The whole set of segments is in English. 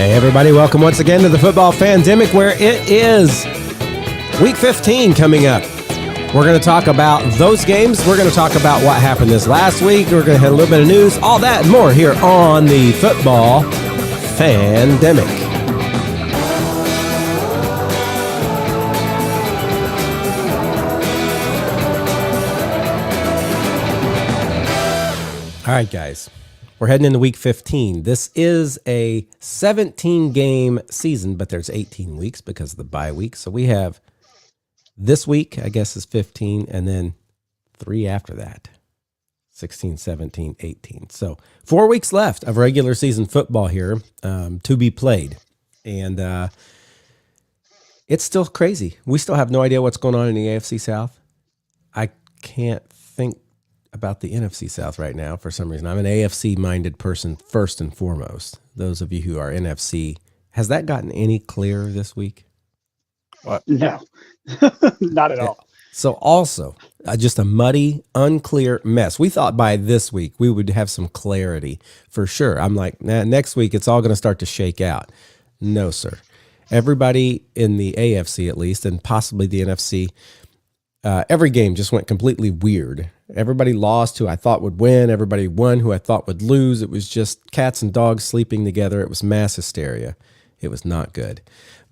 Hey everybody, welcome once again to the Football Fandemic, where it is Week 15 coming up. We're going to talk about those games. We're going to talk about what happened this last week. We're going to hit a little bit of news, all that and more here on the Football Fandemic. All right, guys. We're heading into week 15. This is a 17-game season, but there's 18 weeks because of the bye week. So we have this week, I guess, is 15, and then 3 after that, 16, 17, 18. So 4 weeks left of regular season football here to be played. And it's still crazy. We still have no idea what's going on in the AFC South. I can't think about the NFC South right now for some reason. I'm an AFC-minded person first and foremost. Those of you who are NFC, has that gotten any clearer this week? What? No, not at all. So also, just a muddy, unclear mess. We thought by this week we would have some clarity for sure. I'm like, nah, next week it's all going to start to shake out. No, sir. Everybody in the AFC at least, and possibly the NFC, every game just went completely weird. Everybody lost who I thought would win. Everybody won who I thought would lose. It was just cats and dogs sleeping together. It was mass hysteria. It was not good.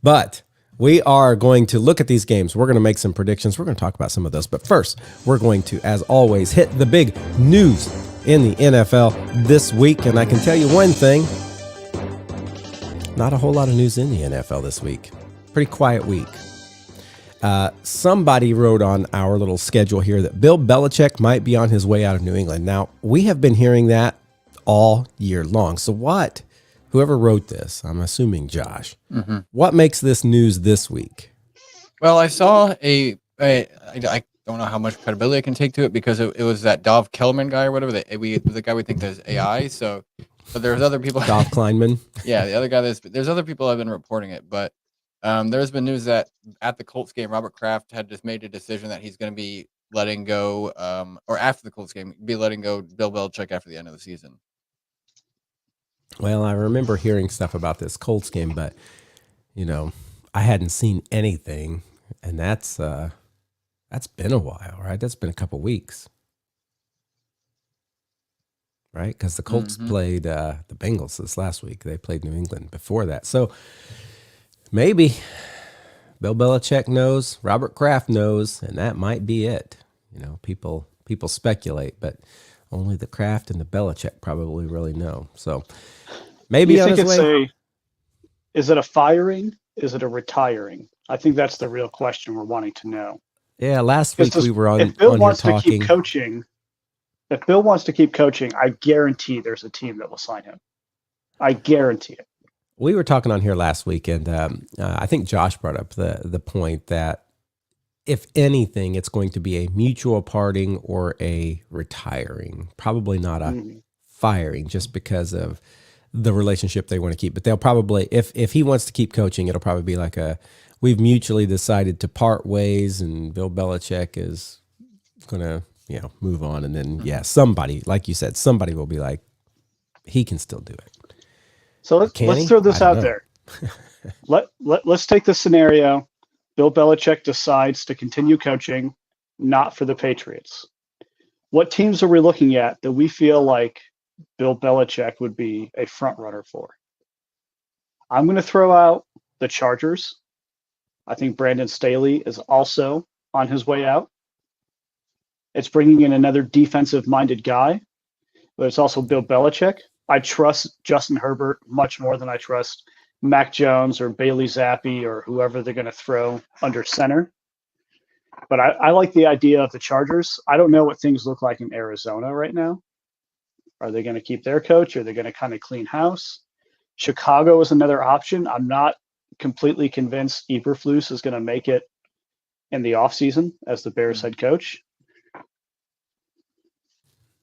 But we are going to look at these games. We're going to make some predictions. We're going to talk about some of those. But first, we're going to, as always, hit the big news in the NFL this week. And I can tell you one thing, not a whole lot of news in the NFL this week. Pretty quiet week. Somebody wrote on our little schedule here that Bill Belichick might be on his way out of New England. Now, we have been hearing that all year long. So what? Whoever wrote this, I'm assuming Josh, what makes this news this week? Well, I saw I don't know how much credibility I can take to it because it was that Dov Kellerman guy or whatever, the guy we think does AI. So there's other people. Dov Kleinman. Yeah, the other guy there's other people have been reporting it, but there's been news that at the Colts game, Robert Kraft had just made a decision that he's going to be letting go, or after the Colts game, be letting go Bill Belichick after the end of the season. Well, I remember hearing stuff about this Colts game, but, I hadn't seen anything, and that's been a while, right? That's been a couple weeks, right? Because the Colts played the Bengals this last week. They played New England before that. So maybe Bill Belichick knows, Robert Kraft knows, and that might be it. People speculate, but only the Kraft and the Belichick probably really know. So maybe you on think his way. Is it a firing? Is it a retiring? I think that's the real question we're wanting to know. Yeah, last week we were on. If Bill on wants here to talking. keep coaching, if Bill wants to keep coaching, I guarantee there's a team that will sign him. I guarantee it. We were talking on here last week, and I think Josh brought up the point that if anything, it's going to be a mutual parting or a retiring, probably not a firing, just because of the relationship they want to keep. But they'll probably, if he wants to keep coaching, it'll probably be like we've mutually decided to part ways, and Bill Belichick is going to move on, and then somebody, like you said, somebody will be like, he can still do it. So let's throw this out there. Let's take the scenario. Bill Belichick decides to continue coaching, not for the Patriots. What teams are we looking at that we feel like Bill Belichick would be a front runner for? I'm going to throw out the Chargers. I think Brandon Staley is also on his way out. It's bringing in another defensive-minded guy, but it's also Bill Belichick. I trust Justin Herbert much more than I trust Mac Jones or Bailey Zappi or whoever they're going to throw under center. But I like the idea of the Chargers. I don't know what things look like in Arizona right now. Are they going to keep their coach? Are they going to kind of clean house? Chicago is another option. I'm not completely convinced Eberflus is going to make it in the offseason as the Bears head coach.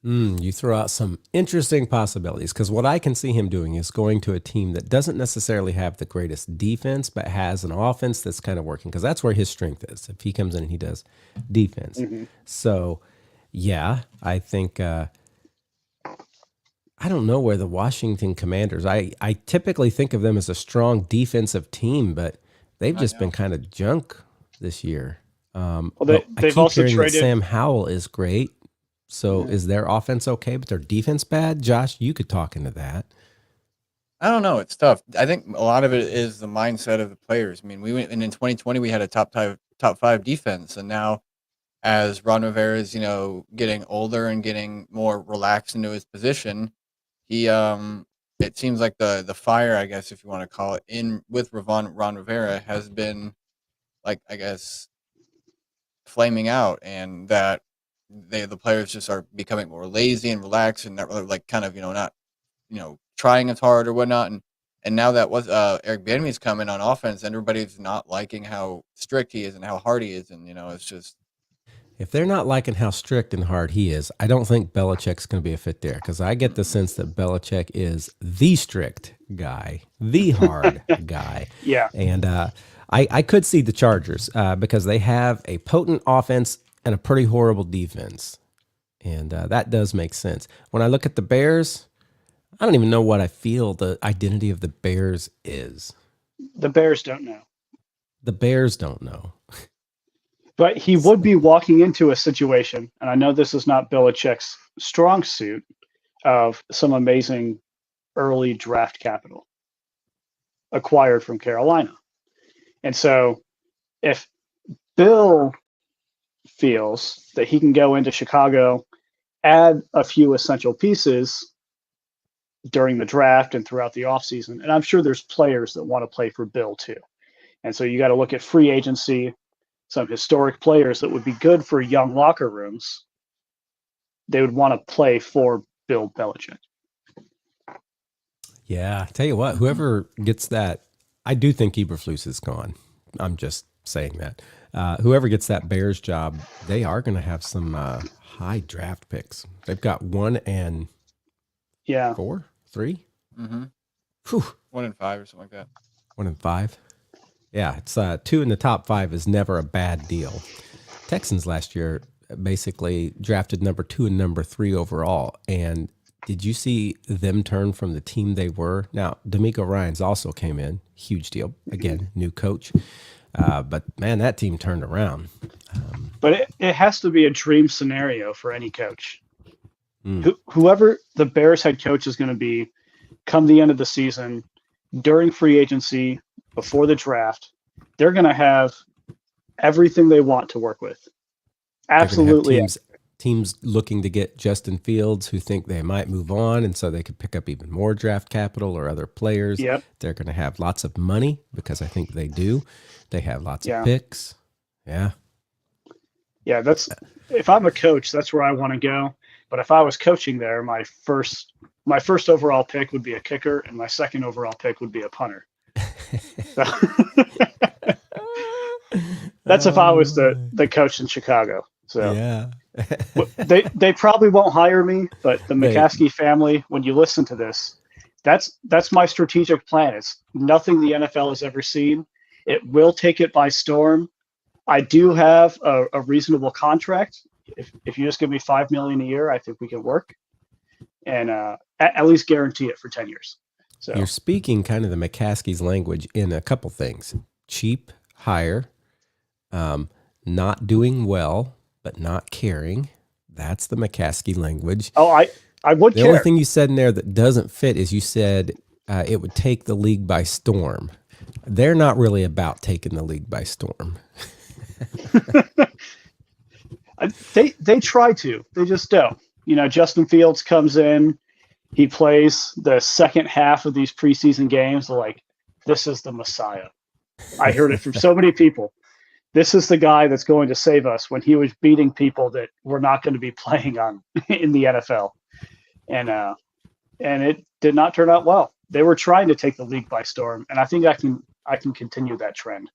You throw out some interesting possibilities, because what I can see him doing is going to a team that doesn't necessarily have the greatest defense, but has an offense that's kind of working, because that's where his strength is. If he comes in and he does defense. So, yeah, I think I I don't know where the Washington Commanders, I typically think of them as a strong defensive team, but they've just been kind of junk this year. Well, I they've keep also hearing that traded. Sam Howell is great. So is their offense okay, but their defense bad? Josh, you could talk into that. I don't know. It's tough. I think a lot of it is the mindset of the players. I mean, we went and in 2020 we had a top five defense, and now as Ron Rivera is getting older and getting more relaxed into his position, he it seems like the fire, I guess if you want to call it, in with Ron Rivera has been like, I guess, flaming out, and that the players just are becoming more lazy and relaxed and not really like kind of not trying as hard or whatnot, and now that was Eric Bieniemy's coming on offense, and everybody's not liking how strict he is and how hard he is, and it's just, if they're not liking how strict and hard he is, I don't think Belichick's going to be a fit there, because I get the sense that Belichick is the strict guy, the hard guy. Yeah. And I could see the Chargers because they have a potent offense and a pretty horrible defense. And that does make sense. When I look at the Bears, I don't even know what I feel the identity of the Bears is. The Bears don't know. The Bears don't know. But he would be walking into a situation, and I know this is not Belichick's strong suit, of some amazing early draft capital acquired from Carolina. And so if Bill feels that he can go into Chicago, add a few essential pieces during the draft and throughout the offseason, and I'm sure there's players that want to play for Bill too. And so you got to look at free agency, some historic players that would be good for young locker rooms. They would want to play for Bill Belichick. Yeah, tell you what, whoever gets that, I do think Eberflus is gone. I'm just saying that. Whoever gets that Bears job, they are going to have some high draft picks. They've got 1 and 4, 3. Mm-hmm. 1 and 5 or something like that. 1 and 5. Yeah, it's 2 in the top 5 is never a bad deal. Texans last year basically drafted number 2 and number 3 overall. And did you see them turn from the team they were? Now, D'Amico Ryans also came in. Huge deal. Again, new coach. But, man, that team turned around. But it has to be a dream scenario for any coach. Whoever the Bears head coach is going to be come the end of the season, during free agency, before the draft, they're going to have everything they want to work with. Absolutely. Teams looking to get Justin Fields who think they might move on, and so they could pick up even more draft capital or other players. Yep. They're going to have lots of money because I think they do. They have lots of picks. Yeah. Yeah, if I'm a coach, that's where I want to go. But if I was coaching there, my first overall pick would be a kicker, and my second overall pick would be a punter. That's if I was the coach in Chicago. So yeah. they probably won't hire me, but the McCaskey family, when you listen to this, that's my strategic plan. It's nothing the NFL has ever seen. It will take it by storm. I do have a reasonable contract. If you just give me $5 million a year, I think we can work, and at least guarantee it for 10 years. So you're speaking kind of the McCaskey's language in a couple things: cheap hire, not doing well but not caring. That's the McCaskey language. Oh, I would care. The only thing you said in there that doesn't fit is you said it would take the league by storm. They're not really about taking the league by storm. They try to. They just don't. Justin Fields comes in. He plays the second half of these preseason games. They're like, this is the Messiah. I heard it from so many people. This is the guy that's going to save us, when he was beating people that were not going to be playing on in the NFL. And it did not turn out well. They were trying to take the league by storm. And I think I can continue that trend.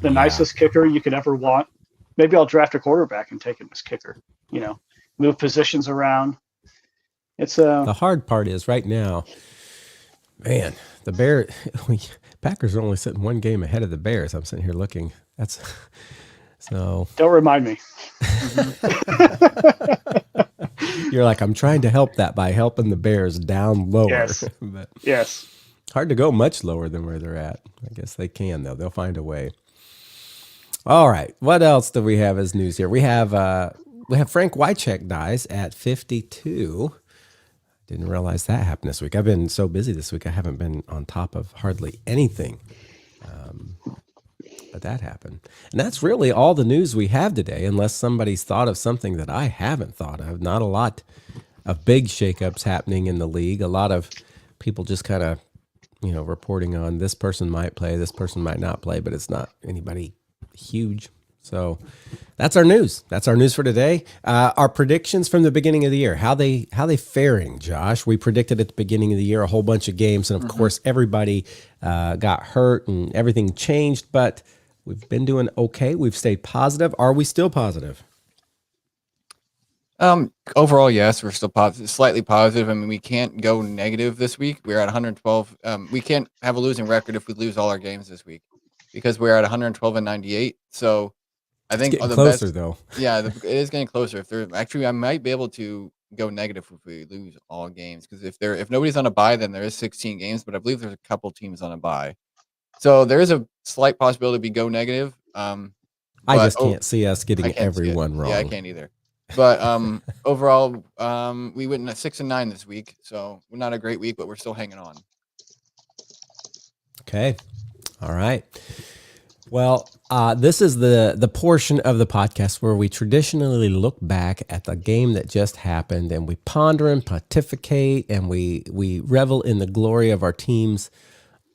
The nicest kicker you could ever want. Maybe I'll draft a quarterback and take him as kicker, move positions around. It's the hard part is right now, man, the Packers are only sitting 1 game ahead of the Bears. I'm sitting here looking. That's so. Don't remind me. You're like, I'm trying to help that by helping the Bears down lower. Yes. But Yes. hard to go much lower than where they're at. I guess they can, though. They'll find a way. All right. What else do we have as news here? We have Frank Wycheck dies at 52. Didn't realize that happened this week. I've been so busy this week. I haven't been on top of hardly anything. But that happened. And that's really all the news we have today, unless somebody's thought of something that I haven't thought of. Not a lot of big shakeups happening in the league. A lot of people just kind of, reporting on this person might play, this person might not play, but it's not anybody huge. So that's our news. That's our news for today. Our predictions from the beginning of the year. How they faring, Josh? We predicted at the beginning of the year a whole bunch of games, and of course everybody got hurt and everything changed. But we've been doing okay. We've stayed positive. Are we still positive? Overall, yes, we're still positive, slightly positive. I mean, we can't go negative this week. We're at 112. We can't have a losing record if we lose all our games this week because we're at 112 and 98. So I think it's getting closer though. Yeah, it is getting closer. I might be able to go negative if we lose all games because if nobody's on a bye, then there is 16 games. But I believe there's a couple teams on a bye, so there is a slight possibility we go negative. I just can't see us getting everyone wrong. Yeah, I can't either. But overall, we went 6-9 this week, so we're not a great week, but we're still hanging on. Okay, all right. Well, this is the portion of the podcast where we traditionally look back at the game that just happened and we ponder and pontificate and we revel in the glory of our teams.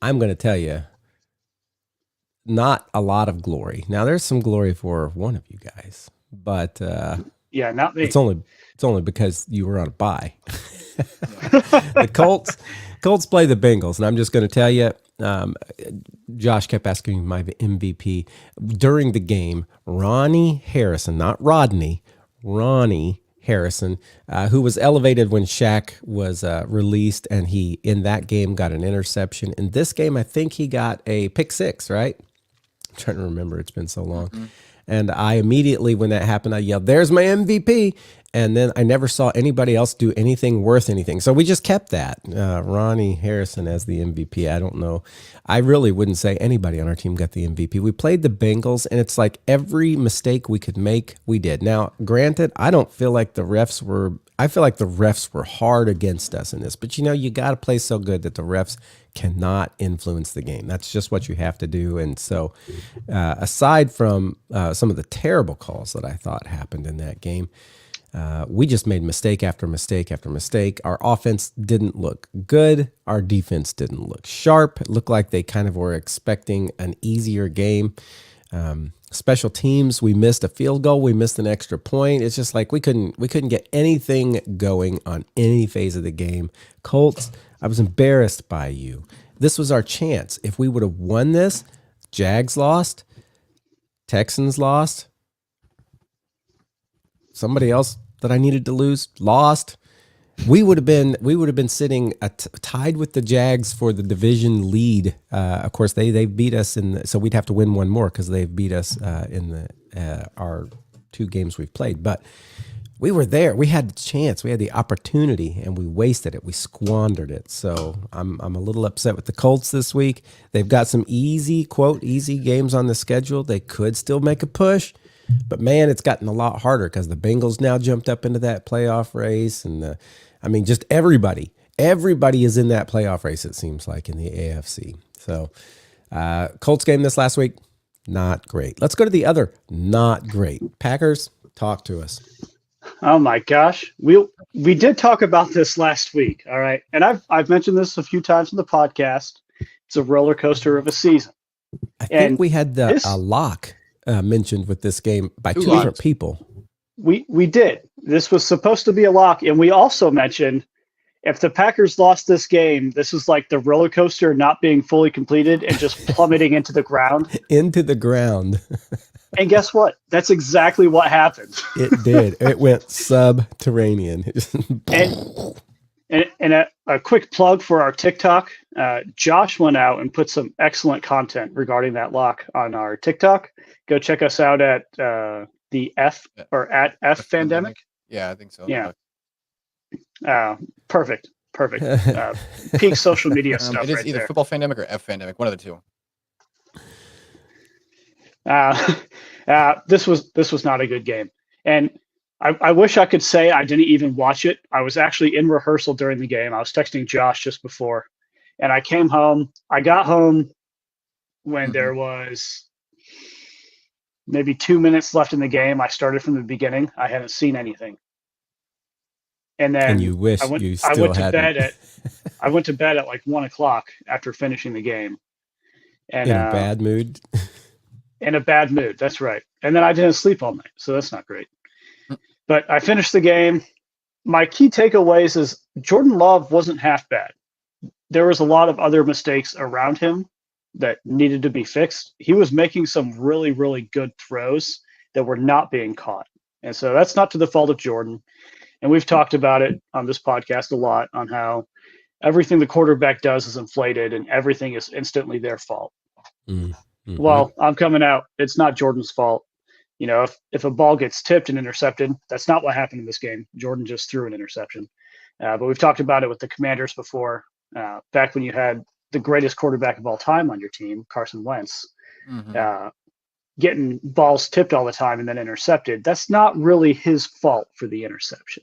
I'm going to tell you, not a lot of glory. Now, there's some glory for one of you guys, but yeah, not me. It's only because you were on a bye. The Colts play the Bengals, and I'm just going to tell you, Josh kept asking me my MVP. During the game, Ronnie Harrison, not Rodney, Ronnie Harrison, who was elevated when Shaq was released, and he, in that game, got an interception. In this game, I think he got a pick six, right? I'm trying to remember. It's been so long. Mm-hmm. And I immediately, when that happened, I yelled, "There's my MVP." And then I never saw anybody else do anything worth anything. So we just kept that. Ronnie Harrison as the MVP. I don't know. I really wouldn't say anybody on our team got the MVP. We played the Bengals, and it's like every mistake we could make, we did. Now, granted, I don't feel like the refs were – I feel like the refs were hard against us in this. But, you got to play so good that the refs cannot influence the game. That's just what you have to do. And so aside from some of the terrible calls that I thought happened in that game, we just made mistake after mistake after mistake. Our offense didn't look good. Our defense didn't look sharp. It looked like they kind of were expecting an easier game. Special teams, we missed a field goal. We missed an extra point. It's just like we couldn't get anything going on any phase of the game. Colts, I was embarrassed by you. This was our chance. If we would have won this, Jags lost, Texans lost, somebody else that I needed to lose lost. We would have been sitting tied with the Jags for the division lead. Of course, they beat us so we'd have to win one more because they've beat us in our two games we've played. But we were there. We had the chance. We had the opportunity, and we wasted it. We squandered it. So I'm a little upset with the Colts this week. They've got some easy games on the schedule. They could still make a push. But, man, it's gotten a lot harder because the Bengals now jumped up into that playoff race. And, just everybody is in that playoff race, it seems like, in the AFC. So, Colts game this last week, not great. Let's go to the other not great. Packers, talk to us. Oh, my gosh. We did talk about this last week, all right? And I've mentioned this a few times in the podcast. It's a roller coaster of a season. I think we had a lock mentioned with this game by two different people. We did. This was supposed to be a lock, and we also mentioned if the Packers lost this game, this is like the roller coaster not being fully completed and just plummeting into the ground. Into the ground. And guess what? That's exactly what happened. It did. It went subterranean. And a quick plug for our TikTok. Josh went out and put some excellent content regarding that lock on our TikTok. Go check us out at at F Pandemic. Yeah, I think so. Yeah. Perfect. Peak social media stuff. It is right either there. Football Fandemic or F Fandemic, one of the two. This was not a good game, and I wish I could say I didn't even watch it. I was actually in rehearsal during the game. I was texting Josh just before, and I came home. I got home when there was maybe 2 minutes left in the game. I started from the beginning. I hadn't seen anything, and then you wish I went to bed at like 1:00 after finishing the game, and in a bad mood. In a bad mood, that's right. And then I didn't sleep all night, so that's not great. But I finished the game. My key takeaways is Jordan Love wasn't half bad. There was a lot of other mistakes around him that needed to be fixed. He was making some really, really good throws that were not being caught. And so that's not to the fault of Jordan. And we've talked about it on this podcast a lot on how everything the quarterback does is inflated and everything is instantly their fault. Mm-hmm. Well, I'm coming out. It's not Jordan's fault. You know, if a ball gets tipped and intercepted, that's not what happened in this game. Jordan just threw an interception. But we've talked about it with the Commanders before, back when you had the greatest quarterback of all time on your team, Carson Wentz, getting balls tipped all the time and then intercepted. That's not really his fault for the interception.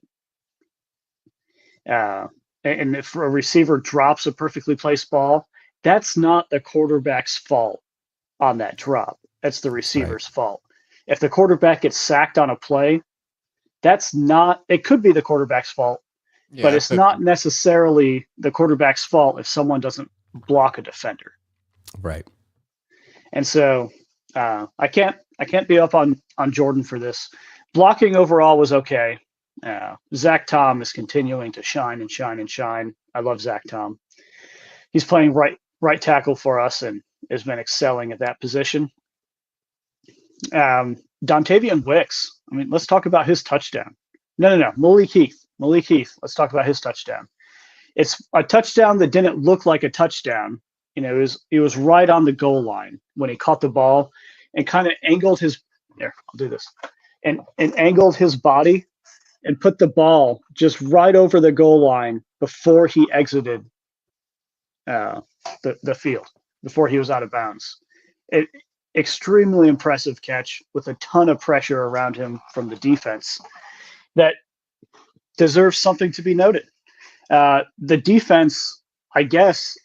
And if a receiver drops a perfectly placed ball, that's not the quarterback's fault on that drop. That's the receiver's fault. If the quarterback gets sacked on a play, it could be the quarterback's fault, but it's not necessarily the quarterback's fault if someone doesn't block a defender. Right. And so I can't be up on Jordan for this. Blocking overall was okay. Zach Tom is continuing to shine and shine and shine. I love Zach Tom. He's playing right tackle for us and has been excelling at that position. Dontavian Wicks. I mean, let's talk about his touchdown. No. Malik Heath. Let's talk about his touchdown. It's a touchdown that didn't look like a touchdown. You know, it was right on the goal line when he caught the ball and kind of angled his. There, I'll do this. And angled his body and put the ball just right over the goal line before he exited the field, before he was out of bounds. Extremely impressive catch with a ton of pressure around him from the defense that deserves something to be noted. The defense, I guess,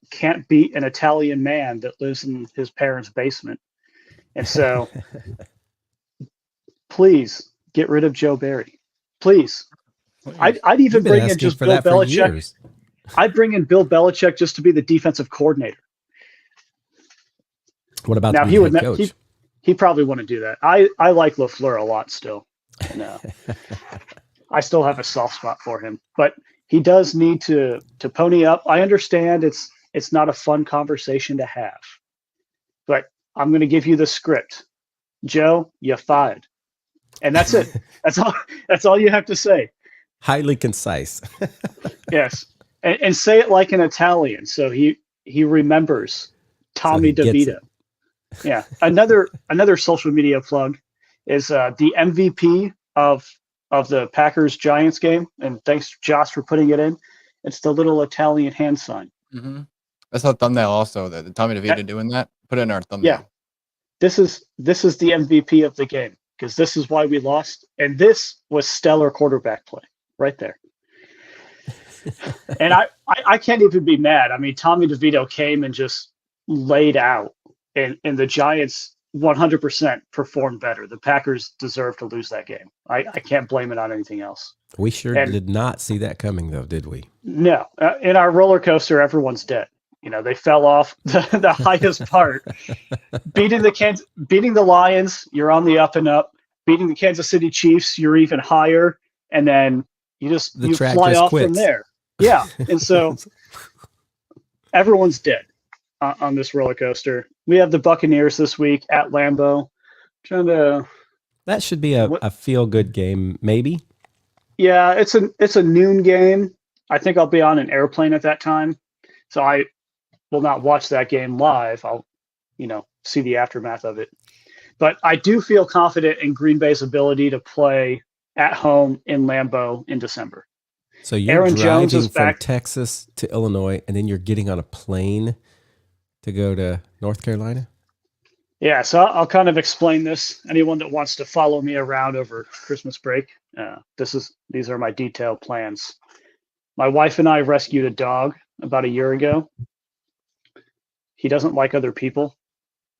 can't beat an Italian man that lives in his parents' basement. And so please get rid of Joe Barry. Please. I'd even bring in just Bill Belichick. I'd bring in Bill Belichick just to be the defensive coordinator. What about now? coach? He probably wouldn't do that. I like LaFleur a lot still. No, I still have a soft spot for him, but he does need to pony up. I understand it's not a fun conversation to have, but I'm going to give you the script. Joe, you're fired, and that's it. That's all you have to say. Highly concise. Yes, and say it like an Italian, so he remembers Tommy DeVito. Yeah. Another social media plug is the MVP of the Packers Giants game, and thanks Josh for putting it in. It's the little Italian hand sign. Mm-hmm. That's our thumbnail also. The Tommy DeVito doing that. Put it in our thumbnail. Yeah. This is the MVP of the game because this is why we lost, and this was stellar quarterback play right there. And I can't even be mad. I mean, Tommy DeVito came and just laid out. And the Giants 100% performed better. The Packers deserve to lose that game. I can't blame it on anything else. We did not see that coming, though, did we? No. In our roller coaster, everyone's dead. They fell off the highest part. Beating the Lions, you're on the up and up. Beating the Kansas City Chiefs, you're even higher. And then you fly off from there. Yeah. And so everyone's dead on this roller coaster. We have the Buccaneers this week at Lambeau. That should be a feel-good game, maybe. Yeah, it's a noon game. I think I'll be on an airplane at that time, so I will not watch that game live. I'll, see the aftermath of it. But I do feel confident in Green Bay's ability to play at home in Lambeau in December. So you're Aaron driving Jones is from back. Texas to Illinois, and then you're getting on a plane to go to North Carolina? Yeah, so I'll kind of explain this. Anyone that wants to follow me around over Christmas break, these are my detailed plans. My wife and I rescued a dog about a year ago. He doesn't like other people.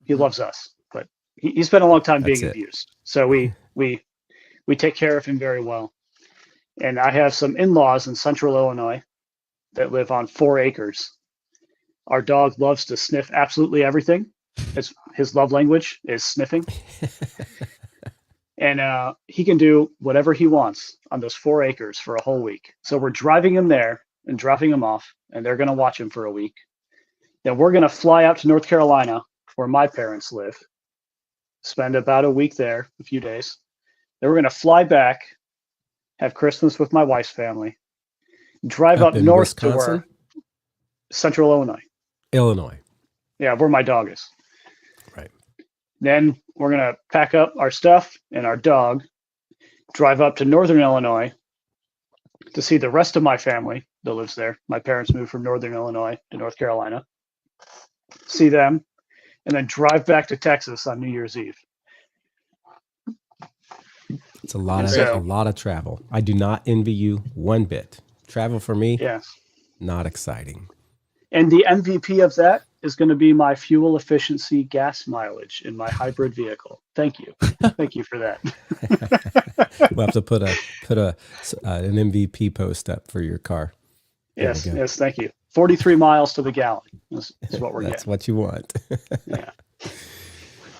He loves us, but he spent a long time being abused. So we take care of him very well. And I have some in-laws in central Illinois that live on 4 acres. Our dog loves to sniff absolutely everything. His love language is sniffing. And he can do whatever he wants on those 4 acres for a whole week. So we're driving him there and dropping him off, and they're going to watch him for a week. Then we're going to fly out to North Carolina, where my parents live, spend about a week there, a few days. Then we're going to fly back, have Christmas with my wife's family, drive up north to where central Illinois. Yeah, where my dog is. Right. Then we're going to pack up our stuff and our dog, drive up to northern Illinois to see the rest of my family that lives there. My parents moved from northern Illinois to North Carolina. See them, and then drive back to Texas on New Year's Eve. It's a lot of travel. I do not envy you one bit. Travel for me, yes, not exciting. And the MVP of that is going to be my fuel efficiency gas mileage in my hybrid vehicle. Thank you. Thank you for that. We'll have to put an MVP post up for your car. Yes, thank you. 43 miles to the gallon is what we're That's getting. what you want. Yeah.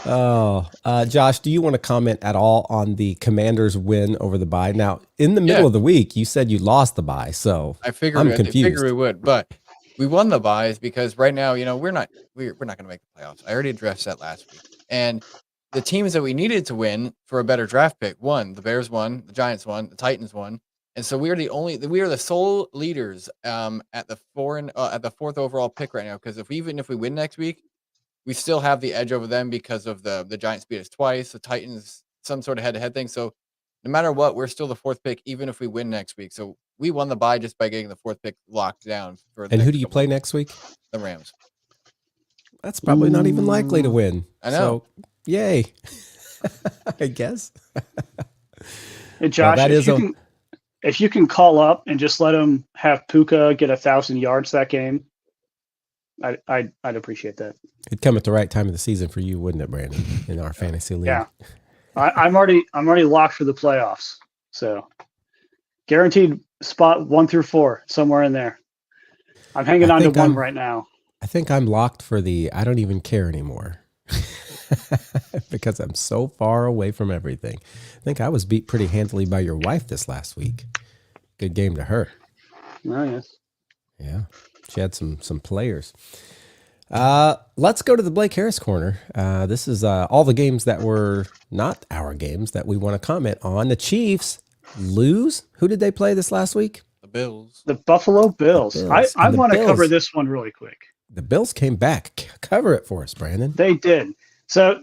Oh, Josh, do you want to comment at all on the Commanders' win over the bye? Now, in the middle of the week, you said you lost the bye, so I'm confused. I figured we would, but we won the buys because right now, we're not going to make the playoffs. I already addressed that last week, and the teams that we needed to win for a better draft pick won. The Bears won, the Giants won, the Titans won. And so we are the sole leaders at the 4th overall pick right now. Because if we win next week, we still have the edge over them because of the Giants beat us twice, the Titans some sort of head-to-head thing. So no matter what, we're still the 4th pick, even if we win next week. So we won the bye just by getting the 4th pick locked down. And who do you play next week? The Rams. That's probably not even likely to win. I know. So, yay! I guess. Hey, Josh, if you can call up and just let him have Puka get 1,000 yards that game, I'd appreciate that. It'd come at the right time of the season for you, wouldn't it, Brandon? In our fantasy league. Yeah, I'm already locked for the playoffs. So guaranteed spot 1 through 4 somewhere in there. I'm hanging on to 1 right now. I think I'm locked for I don't even care anymore. Because I'm so far away from everything. I think I was beat pretty handily by your wife this last week. Good game to her. Oh, yes. Yeah. She had some players. Let's go to the Blake Harris corner. This is all the games that were not our games that we want to comment on. The Chiefs lose. Who did they play this last week? The Bills. The Buffalo Bills. I want to cover this one really quick. The Bills came back. Cover it for us, Brandon. They did. So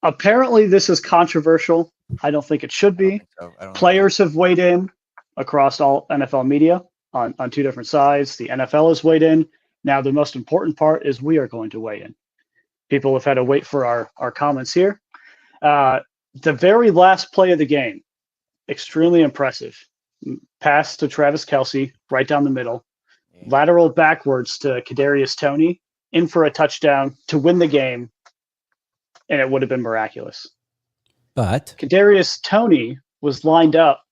apparently this is controversial. I don't think it should be. Players have weighed in across all NFL media on 2 different sides. The NFL has weighed in. Now, the most important part is we are going to weigh in. People have had to wait for our comments here. The very last play of the game, extremely impressive. Pass to Travis Kelce, right down the middle. Lateral backwards to Kadarius Toney, in for a touchdown to win the game, and it would have been miraculous. But Kadarius Toney was lined up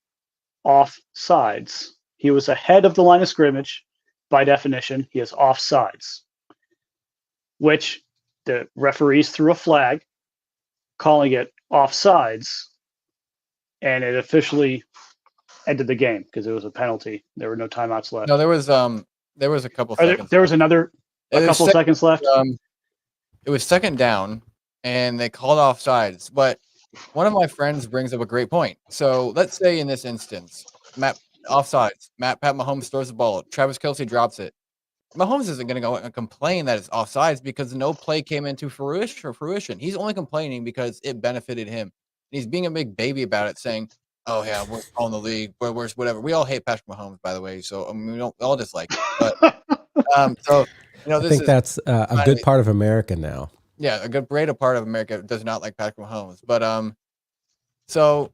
off sides. He was ahead of the line of scrimmage. By definition, he is off sides, which the referees threw a flag calling it offsides, and it officially ended the game because it was a penalty. There were no timeouts left. No, there was a couple seconds. There was a couple seconds left. It was second down, and they called offsides. But one of my friends brings up a great point. So let's say in this instance, offsides. Pat Mahomes throws the ball. Travis Kelce drops it. Mahomes isn't going to go and complain that it's offsides because no play came into fruition. He's only complaining because it benefited him. And he's being a big baby about it, saying, oh yeah, we're calling the league, we're whatever. We all hate Patrick Mahomes, by the way, so we don't all dislike him. But so I this think is that's a finally, good part of America now. yeah, a great part of America does not like Patrick Mahomes, but so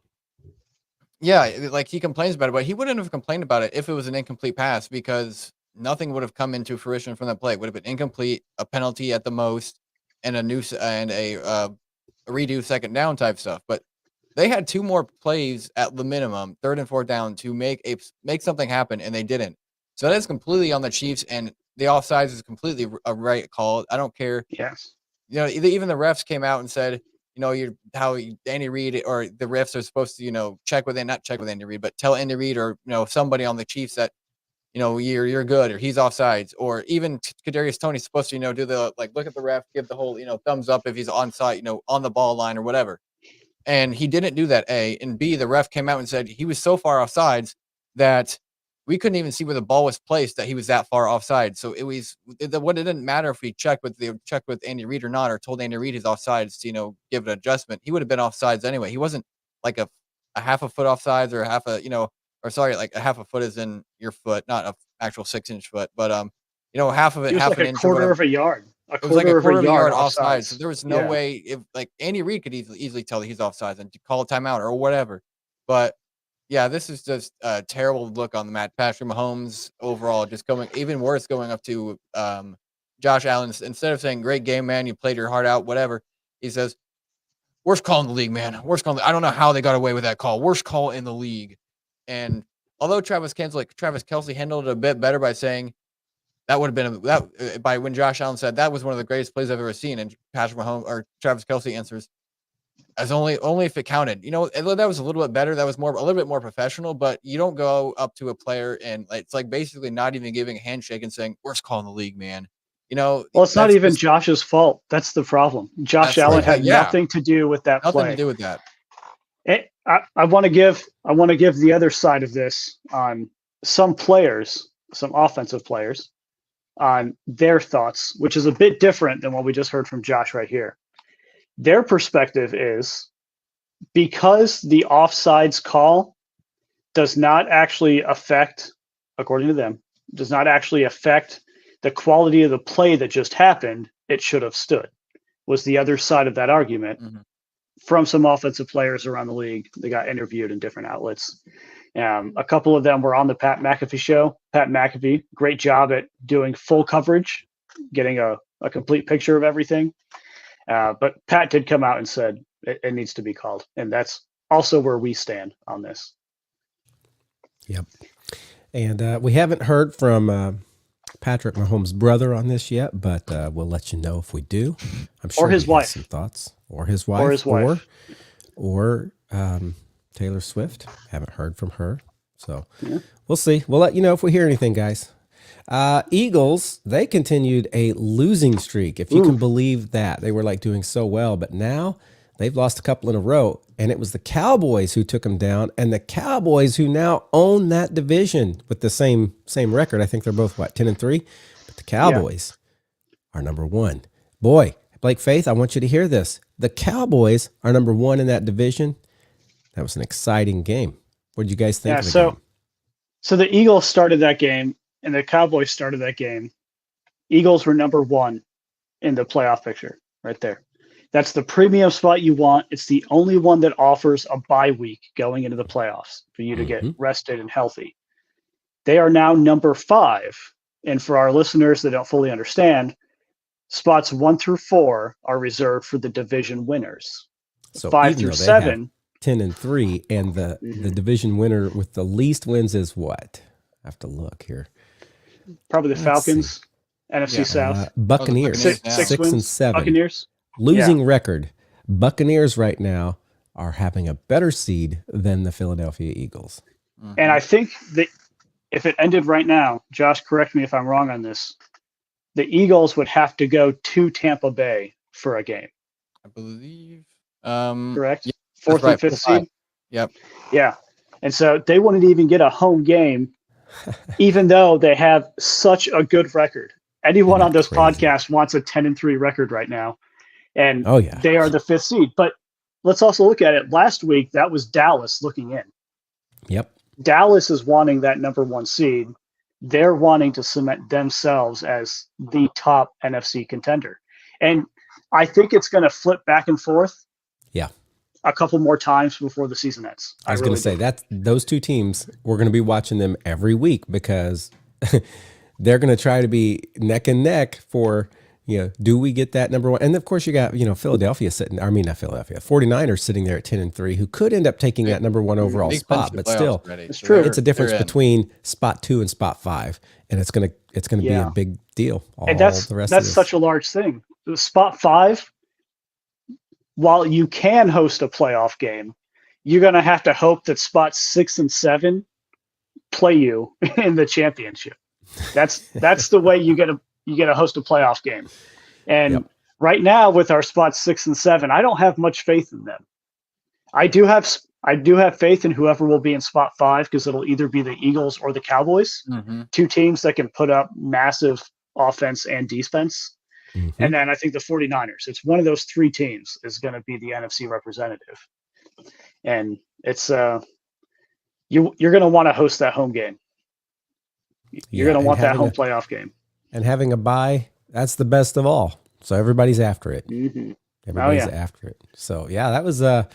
yeah, like he complains about it, but he wouldn't have complained about it if it was an incomplete pass because nothing would have come into fruition from that play. It would have been incomplete, a penalty at the most, and a redo second down type stuff. But they had 2 more plays at the minimum, 3rd and 4th down, to make something happen, and they didn't. So that is completely on the Chiefs, and the offsides is completely a right call. I don't care. Yes. Even the refs came out and said, Andy Reid or the refs are supposed to, not check with Andy Reid, but tell Andy Reid or somebody on the Chiefs that you're good or he's offsides, or even Kadarius Toney's supposed to do the look at the ref, give the whole thumbs up if he's onside, on the ball line or whatever. And he didn't do that, A. And B, the ref came out and said he was so far offsides that we couldn't even see where the ball was placed, that he was that far offside. So it didn't matter if we checked with Andy Reid or not, or told Andy Reid his offsides to, give an adjustment. He would have been offsides anyway. He wasn't like a half a foot offsides or like a half a foot is in your foot, not an actual 6-inch foot, but half of it, half like an a inch, quarter of a yard. It was like a quarter of a yard offside. So there was no way if Andy Reid could easily tell that he's offside and call a timeout or whatever. But yeah, this is just a terrible look on the match. Patrick Mahomes overall just going even worse, going up to Josh Allen. Instead of saying, great game, man, you played your heart out, whatever, he says, worst call in the league, man. Worst call. I don't know how they got away with that call. Worst call in the league. And although Travis Kelce handled it a bit better by saying that would have been by when Josh Allen said that was one of the greatest plays I've ever seen, and Patrick Mahomes or Travis Kelce answers as only if it counted. That was a little bit better. That was a little bit more professional. But you don't go up to a player and it's like basically not even giving a handshake and saying worst call in the league, man. Well, it's not even Josh's fault. That's the problem. Josh Allen had nothing to do with that play. Nothing to do with that. I want to give the other side of this on some players, some offensive players, on their thoughts, which is a bit different than what we just heard from Josh right here. Their perspective is because the offsides call does not actually affect, according to them, does not actually affect the quality of the play that just happened, it should have stood, was the other side of that argument from some offensive players around the league. They got interviewed in different outlets. A couple of them were on the Pat McAfee show. Pat McAfee, great job at doing full coverage, getting a complete picture of everything. But Pat did come out and said it needs to be called. And that's also where we stand on this. Yep. And we haven't heard from Patrick Mahomes' brother on this yet, but we'll let you know if we do. I'm sure or his wife. Some thoughts. Or his wife. Or Taylor Swift. Haven't heard from her. So we'll see. We'll let you know if we hear anything, guys. Eagles, they continued a losing streak, if you can believe that. They were doing so well, but now they've lost a couple in a row, and it was the Cowboys who took them down, and the Cowboys who now own that division with the same record. I think they're both 10-3, but the Cowboys are number 1. Boy, Blake Faith, I want you to hear this. The Cowboys are number 1 in that division. That was an exciting game. What did you guys think of the game? So the Eagles started that game, and the Cowboys started that game. Eagles were number 1 in the playoff picture right there. That's the premium spot you want. It's the only one that offers a bye week going into the playoffs for you to get rested and healthy. They are now number 5. And for our listeners that don't fully understand, spots 1 through 4 are reserved for the division winners. So 5 through 7. 10-3, and the division winner with the least wins is what? I have to look here. Probably the Falcons, NFC South. Buccaneers, 6 and 7. Buccaneers. Losing record. Buccaneers right now are having a better seed than the Philadelphia Eagles. And I think that if it ended right now, Josh, correct me if I'm wrong on this, the Eagles would have to go to Tampa Bay for a game. I believe. Correct? Yeah, 4th and 5th seed? Yep. Yeah. And so they wouldn't even get a home game, even though they have such a good record. Anyone on this podcast wants a 10-3 record right now. And they are the 5th seed. But let's also look at it. Last week, that was Dallas looking in. Yep. Dallas is wanting that number 1 seed. They're wanting to cement themselves as the top NFC contender. And I think it's going to flip back and forth. Yeah. A couple more times before the season ends. I was going to say that those two teams, we're going to be watching them every week because they're going to try to be neck and neck for, do we get that number 1? And of course you got, Philadelphia sitting, I mean, not Philadelphia, 49ers sitting there at 10-3, who could end up taking that number 1 overall spot, but still it's true. It's a difference between spot 2 and spot 5. And it's going to be a big deal. And that's such a large thing. The spot 5, while you can host a playoff game, you're going to have to hope that spots 6 and 7 play you in the championship. That's the way you get to host a playoff game. And right now with our spots 6 and 7, I don't have much faith in them. I do have faith in whoever will be in spot 5 because it'll either be the Eagles or the Cowboys, two teams that can put up massive offense and defense. And then I think the 49ers, it's one of those 3 teams is going to be the NFC representative. And it's you're going to want to host that home game. You're going to want that home playoff game. And having a bye, that's the best of all. So everybody's after it. Everybody's after it. So that was a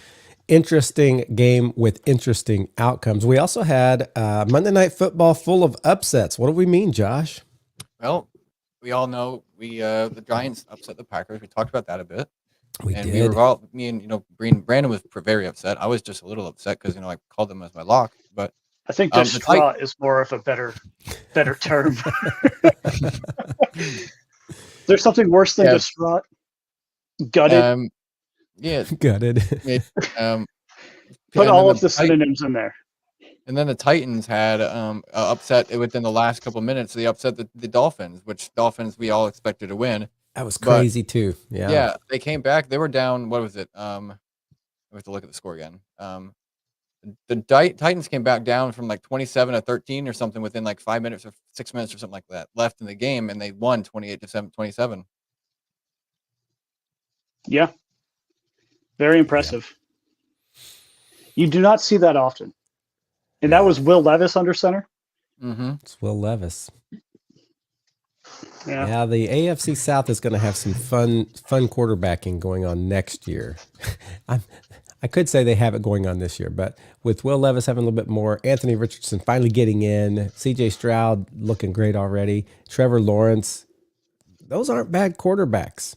interesting game with interesting outcomes. We also had Monday Night Football full of upsets. What do we mean, Josh? Well, we all know the Giants upset the Packers. We talked about that a bit. We did. We were all, me and Brandon was very upset. I was just a little upset because I called them as my lock. But I think distraught is more of a better term. Is there something worse than distraught? Gutted. Gutted. Put all of the synonyms in there. And then the Titans had upset within the last couple of minutes. They upset the Dolphins, which Dolphins we all expected to win. That was crazy too. Yeah. Yeah, they came back. They were down. What was it? I have to look at the score again. The Titans came back down from 27-13 or something within 5 minutes or 6 minutes or something like that left in the game, and they won 28-27. Yeah, very impressive. You do not see that often. And that was Will Levis under center? It's Will Levis. Yeah, the AFC South is going to have some fun quarterbacking going on next year. I could say they have it going on this year, but with Will Levis having a little bit more, Anthony Richardson finally getting in, CJ Stroud looking great already, Trevor Lawrence, those aren't bad quarterbacks.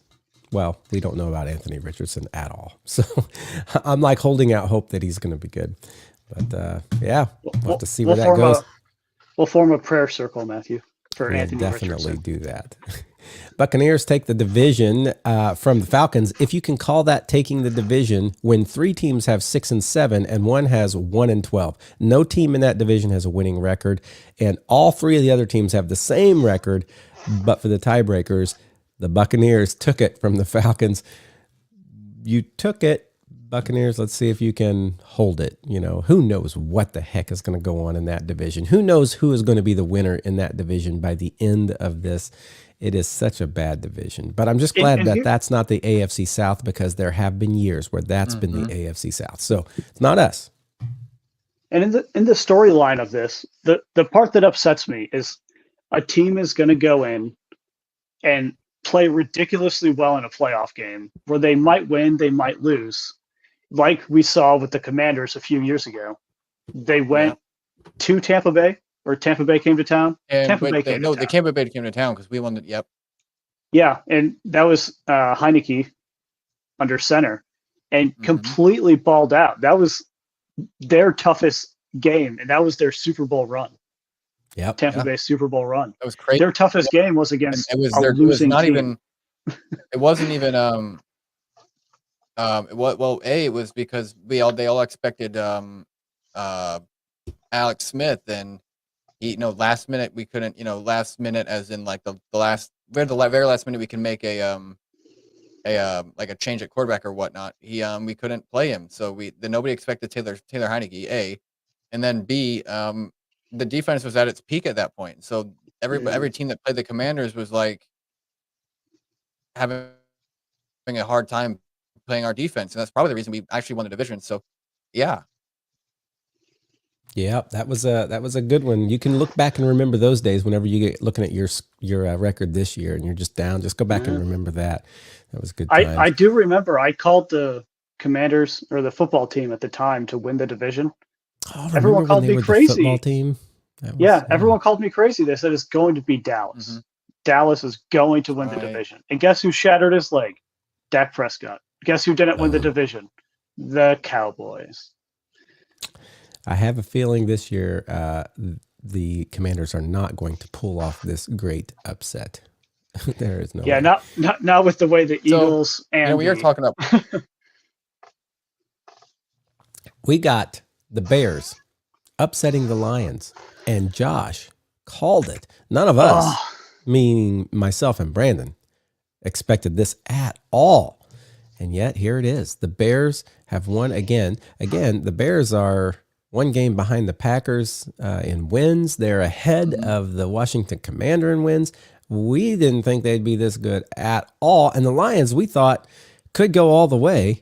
Well, we don't know about Anthony Richardson at all. So I'm holding out hope that he's going to be good. But we'll have to see where that goes. We'll form a prayer circle, Matthew, for Anthony definitely Richardson. Do that. Buccaneers take the division from the Falcons. If you can call that taking the division when 3 teams have 6 and 7 and one has 1 and 12. No team in that division has a winning record, and all 3 of the other teams have the same record, but for the tiebreakers, the Buccaneers took it from the Falcons. You took it, Buccaneers. Let's see if you can hold it. Who knows what the heck is going to go on in that division? Who knows who is going to be the winner in that division by the end of this? It is such a bad division. But I'm just glad that that's not the AFC South, because there have been years where that's been the AFC South. So it's not us. And in the storyline of this, the part that upsets me is a team is going to go in and play ridiculously well in a playoff game where they might win, they might lose. Like we saw with the Commanders a few years ago. They went to Tampa Bay, or Tampa Bay came to town. Tampa Bay came to town because we won it. Yep. Yeah, and that was Heineke under center and completely balled out. That was their toughest game, and that was their Super Bowl run. Yep. Tampa Bay Super Bowl run. That was crazy. Their toughest game was against it a losing team. It wasn't even it was because they all expected Alex Smith, and he last minute we couldn't, last minute as in the very last minute we can make a change at quarterback or whatnot. We couldn't play him, so nobody expected Taylor Heineke, A, and then B, the defense was at its peak at that point. So every team that played the Commanders was having a hard time playing our defense, and that's probably the reason we actually won the division. So, yeah. Yeah, that was a good one. You can look back and remember those days whenever you get looking at your record this year and you're just down. Just go back and remember that. That was good times. I do remember I called the Commanders or the football team at the time to win the division. Oh, Everyone called me crazy. The football team. Everyone called me crazy. They said it's going to be Dallas. Mm-hmm. Dallas is going to win the division. And guess who shattered his leg? Dak Prescott. Guess who didn't win the division? The Cowboys. I have a feeling this year the Commanders are not going to pull off this great upset. There is no way. not with the way the Eagles and we are talking about. We got the Bears upsetting the Lions, and Josh called it. None of us, meaning myself and Brandon, expected this at all. And yet here it is. The Bears have won again. Again, the Bears are one game behind the Packers in wins. They're ahead of the Washington Commander in wins. We didn't think they'd be this good at all. And the Lions, we thought, could go all the way.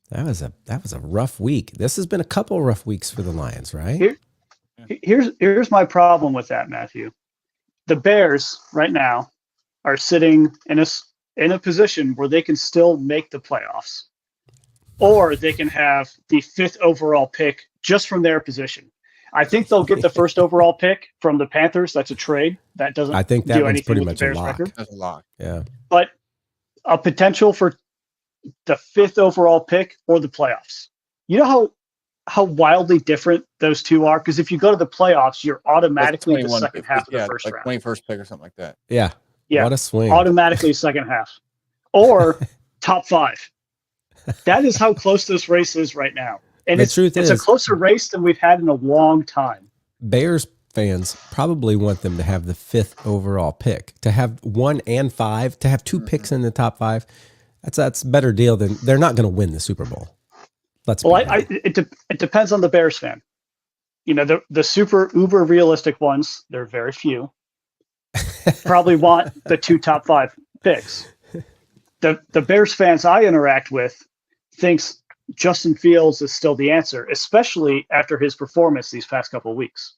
That was a rough week. This has been a couple of rough weeks for the Lions, right? Here's my problem with that, Matthew. The Bears right now are sitting in a position where they can still make the playoffs, or they can have the 5th overall pick just from their position. I think they'll get the 1st overall pick from the Panthers. That's a trade. That doesn't. I think that do one's anything pretty with much the Bears a lock. record. That's a lock. Yeah. But a potential for the 5th overall pick or the playoffs. You know how wildly different those two are? Because if you go to the playoffs, you're automatically in the second half of the first round. 21st pick or something like that. Yeah. What a swing. Automatically second half. Or top 5. That is how close this race is right now. And it's a closer race than we've had in a long time. Bears fans probably want them to have the 5th overall pick. To have 1 and 5, to have 2 picks in the top 5, that's a better deal than they're not going to win the Super Bowl. It depends on the Bears fan. You know, the super uber realistic ones, they're very few, probably want the 2 top 5 picks. The Bears fans I interact with thinks Justin Fields is still the answer, especially after his performance these past couple of weeks.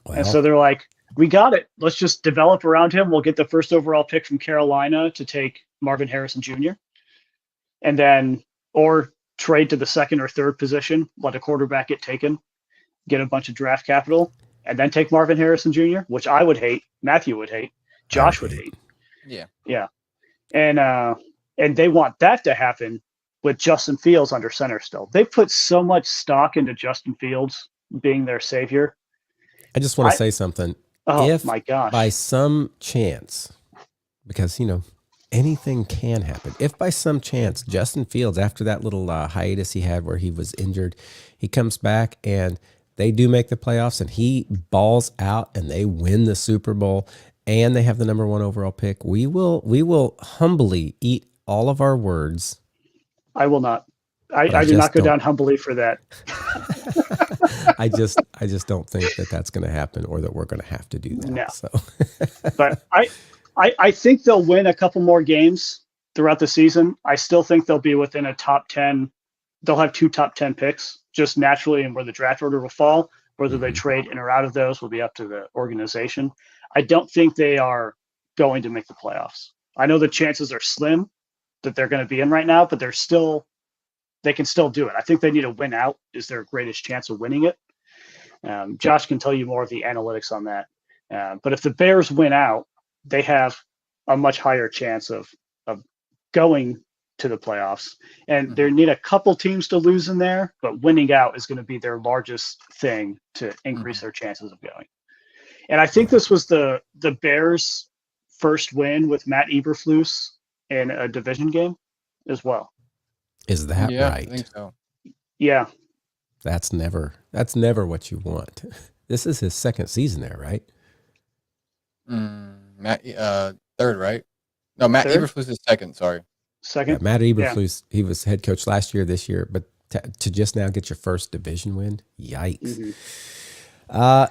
Well, and so they're like, we got it. Let's just develop around him. We'll get the 1st overall pick from Carolina to take Marvin Harrison Jr. And then, or trade to the 2nd or 3rd position, let a quarterback get taken, get a bunch of draft capital, and then take Marvin Harrison Jr., which I would hate, Matthew would hate, Josh would hate. Yeah. And they want that to happen with Justin Fields under center still. They put so much stock into Justin Fields being their savior. I just want to say something. Oh, my gosh. By some chance, because, anything can happen. If by some chance Justin Fields, after that little hiatus he had where he was injured, he comes back and they do make the playoffs and he balls out and they win the Super Bowl and they have the number 1 overall pick, we will humbly eat all of our words. I will not. I do not go down humbly for that. I just don't think that that's going to happen or that we're going to have to do that. No. So. But I think they'll win a couple more games throughout the season. I still think they'll be within a top 10. They'll have 2 top 10 picks just naturally, and where the draft order will fall. Whether they trade in or out of those will be up to the organization. I don't think they are going to make the playoffs. I know the chances are slim that they're going to be in right now, but they can still do it. I think they need to win out is their greatest chance of winning it. Josh can tell you more of the analytics on that. But if the Bears win out, they have a much higher chance of going to the playoffs. And they need a couple teams to lose in there, but winning out is going to be their largest thing to increase their chances of going. And I think this was the Bears' first win with Matt Eberflus in a division game as well. Is that right? I think so. Yeah. That's never what you want. This is his 2nd season there, right? Matt, 3rd, right? No, Matt Eberflus is 2nd. Sorry, 2nd. Yeah, Matt Eberflus. He was head coach last year, this year, but to just now get your 1st division win, yikes!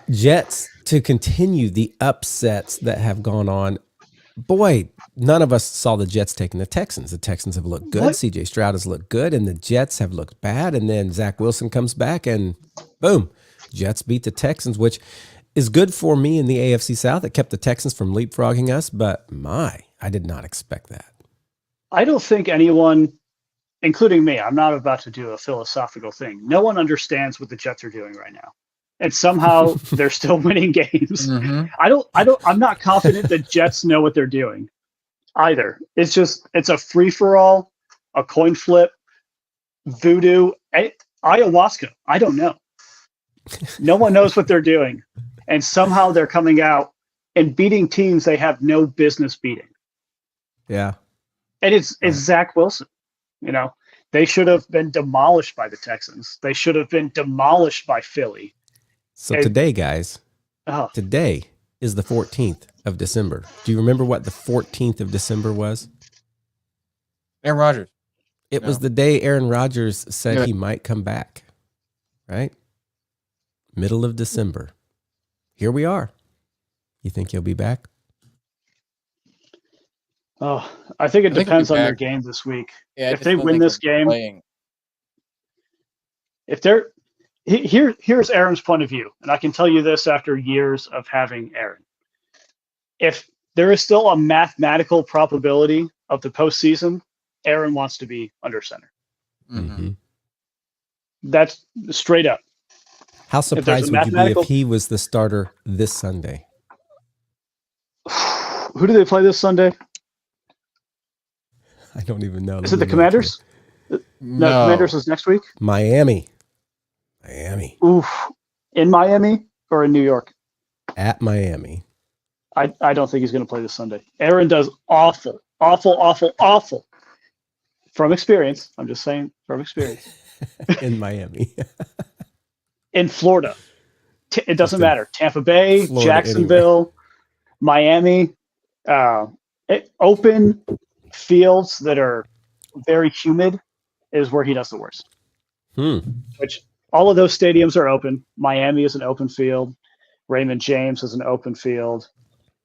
Jets to continue the upsets that have gone on. Boy, none of us saw the Jets taking the Texans. The Texans have looked good. What? CJ Stroud has looked good, and the Jets have looked bad. And then Zach Wilson comes back, and boom, Jets beat the Texans, which is good for me in the AFC South. It kept the Texans from leapfrogging us, but I did not expect that. I don't think anyone, including me, I'm not about to do a philosophical thing. No one understands what the Jets are doing right now. And somehow they're still winning games. I'm not confident the Jets know what they're doing either. It's a free for all, a coin flip, voodoo, ayahuasca. I don't know. No one knows what they're doing. And somehow they're coming out and beating teams they have no business beating. Yeah. And it's Zach Wilson. You know, they should have been demolished by the Texans. They should have been demolished by Philly. So today, guys, today is the 14th of December. Do you remember what the 14th of December was? Aaron Rodgers. It was the day Aaron Rodgers said he might come back, right? Middle of December. Here we are. You think he'll be back? Oh, I think it depends on their game this week. Yeah, if they win this game, if they're here's Aaron's point of view, and I can tell you this after years of having Aaron. If there is still a mathematical probability of the postseason, Aaron wants to be under center. Mm-hmm. That's straight up. How surprised would you be if he was the starter this Sunday? Who do they play this Sunday? I don't even know. Is it the Commanders? No, Commanders is next week. Miami. Oof. In Miami or in New York? At Miami. I don't think he's going to play this Sunday. Aaron does awful. From experience. I'm just saying from experience. In Miami. In Florida. It doesn't matter. Tampa Bay, Florida, Jacksonville, anyway. Miami. Open fields that are very humid is where he does the worst. Which all of those stadiums are open. Miami is an open field. Raymond James is an open field.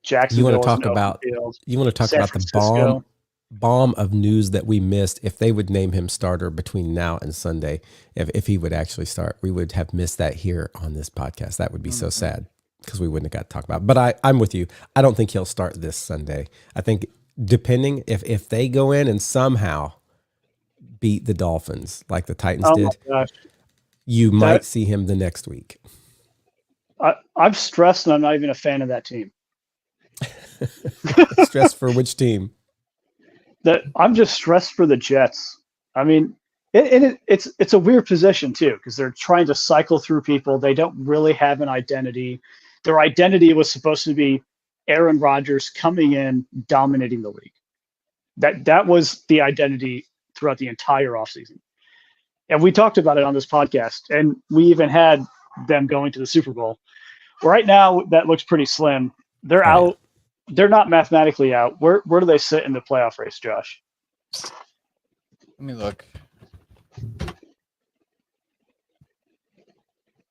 Jacksonville is an open field. You want to talk about the bomb of news that we missed. If they would name him starter between now and Sunday, if he would actually start, we would have missed that here on this podcast. That would be so sad because we wouldn't have got to talk about it. But I'm with you. I don't think he'll start this Sunday. I think depending if they go in and somehow beat the Dolphins like the Titans did, you might see him the next week. I'm stressed and I'm not even a fan of that team. Stressed for which team? I'm just stressed for the Jets. I mean, it's a weird position too because they're trying to cycle through people. They don't really have an identity. Their identity was supposed to be Aaron Rodgers coming in, dominating the league. That was the identity throughout the entire offseason. And we talked about it on this podcast, and we even had them going to the Super Bowl. Right now, that looks pretty slim. They're out. They're not mathematically out. Where do they sit in the playoff race, Josh? Let me look.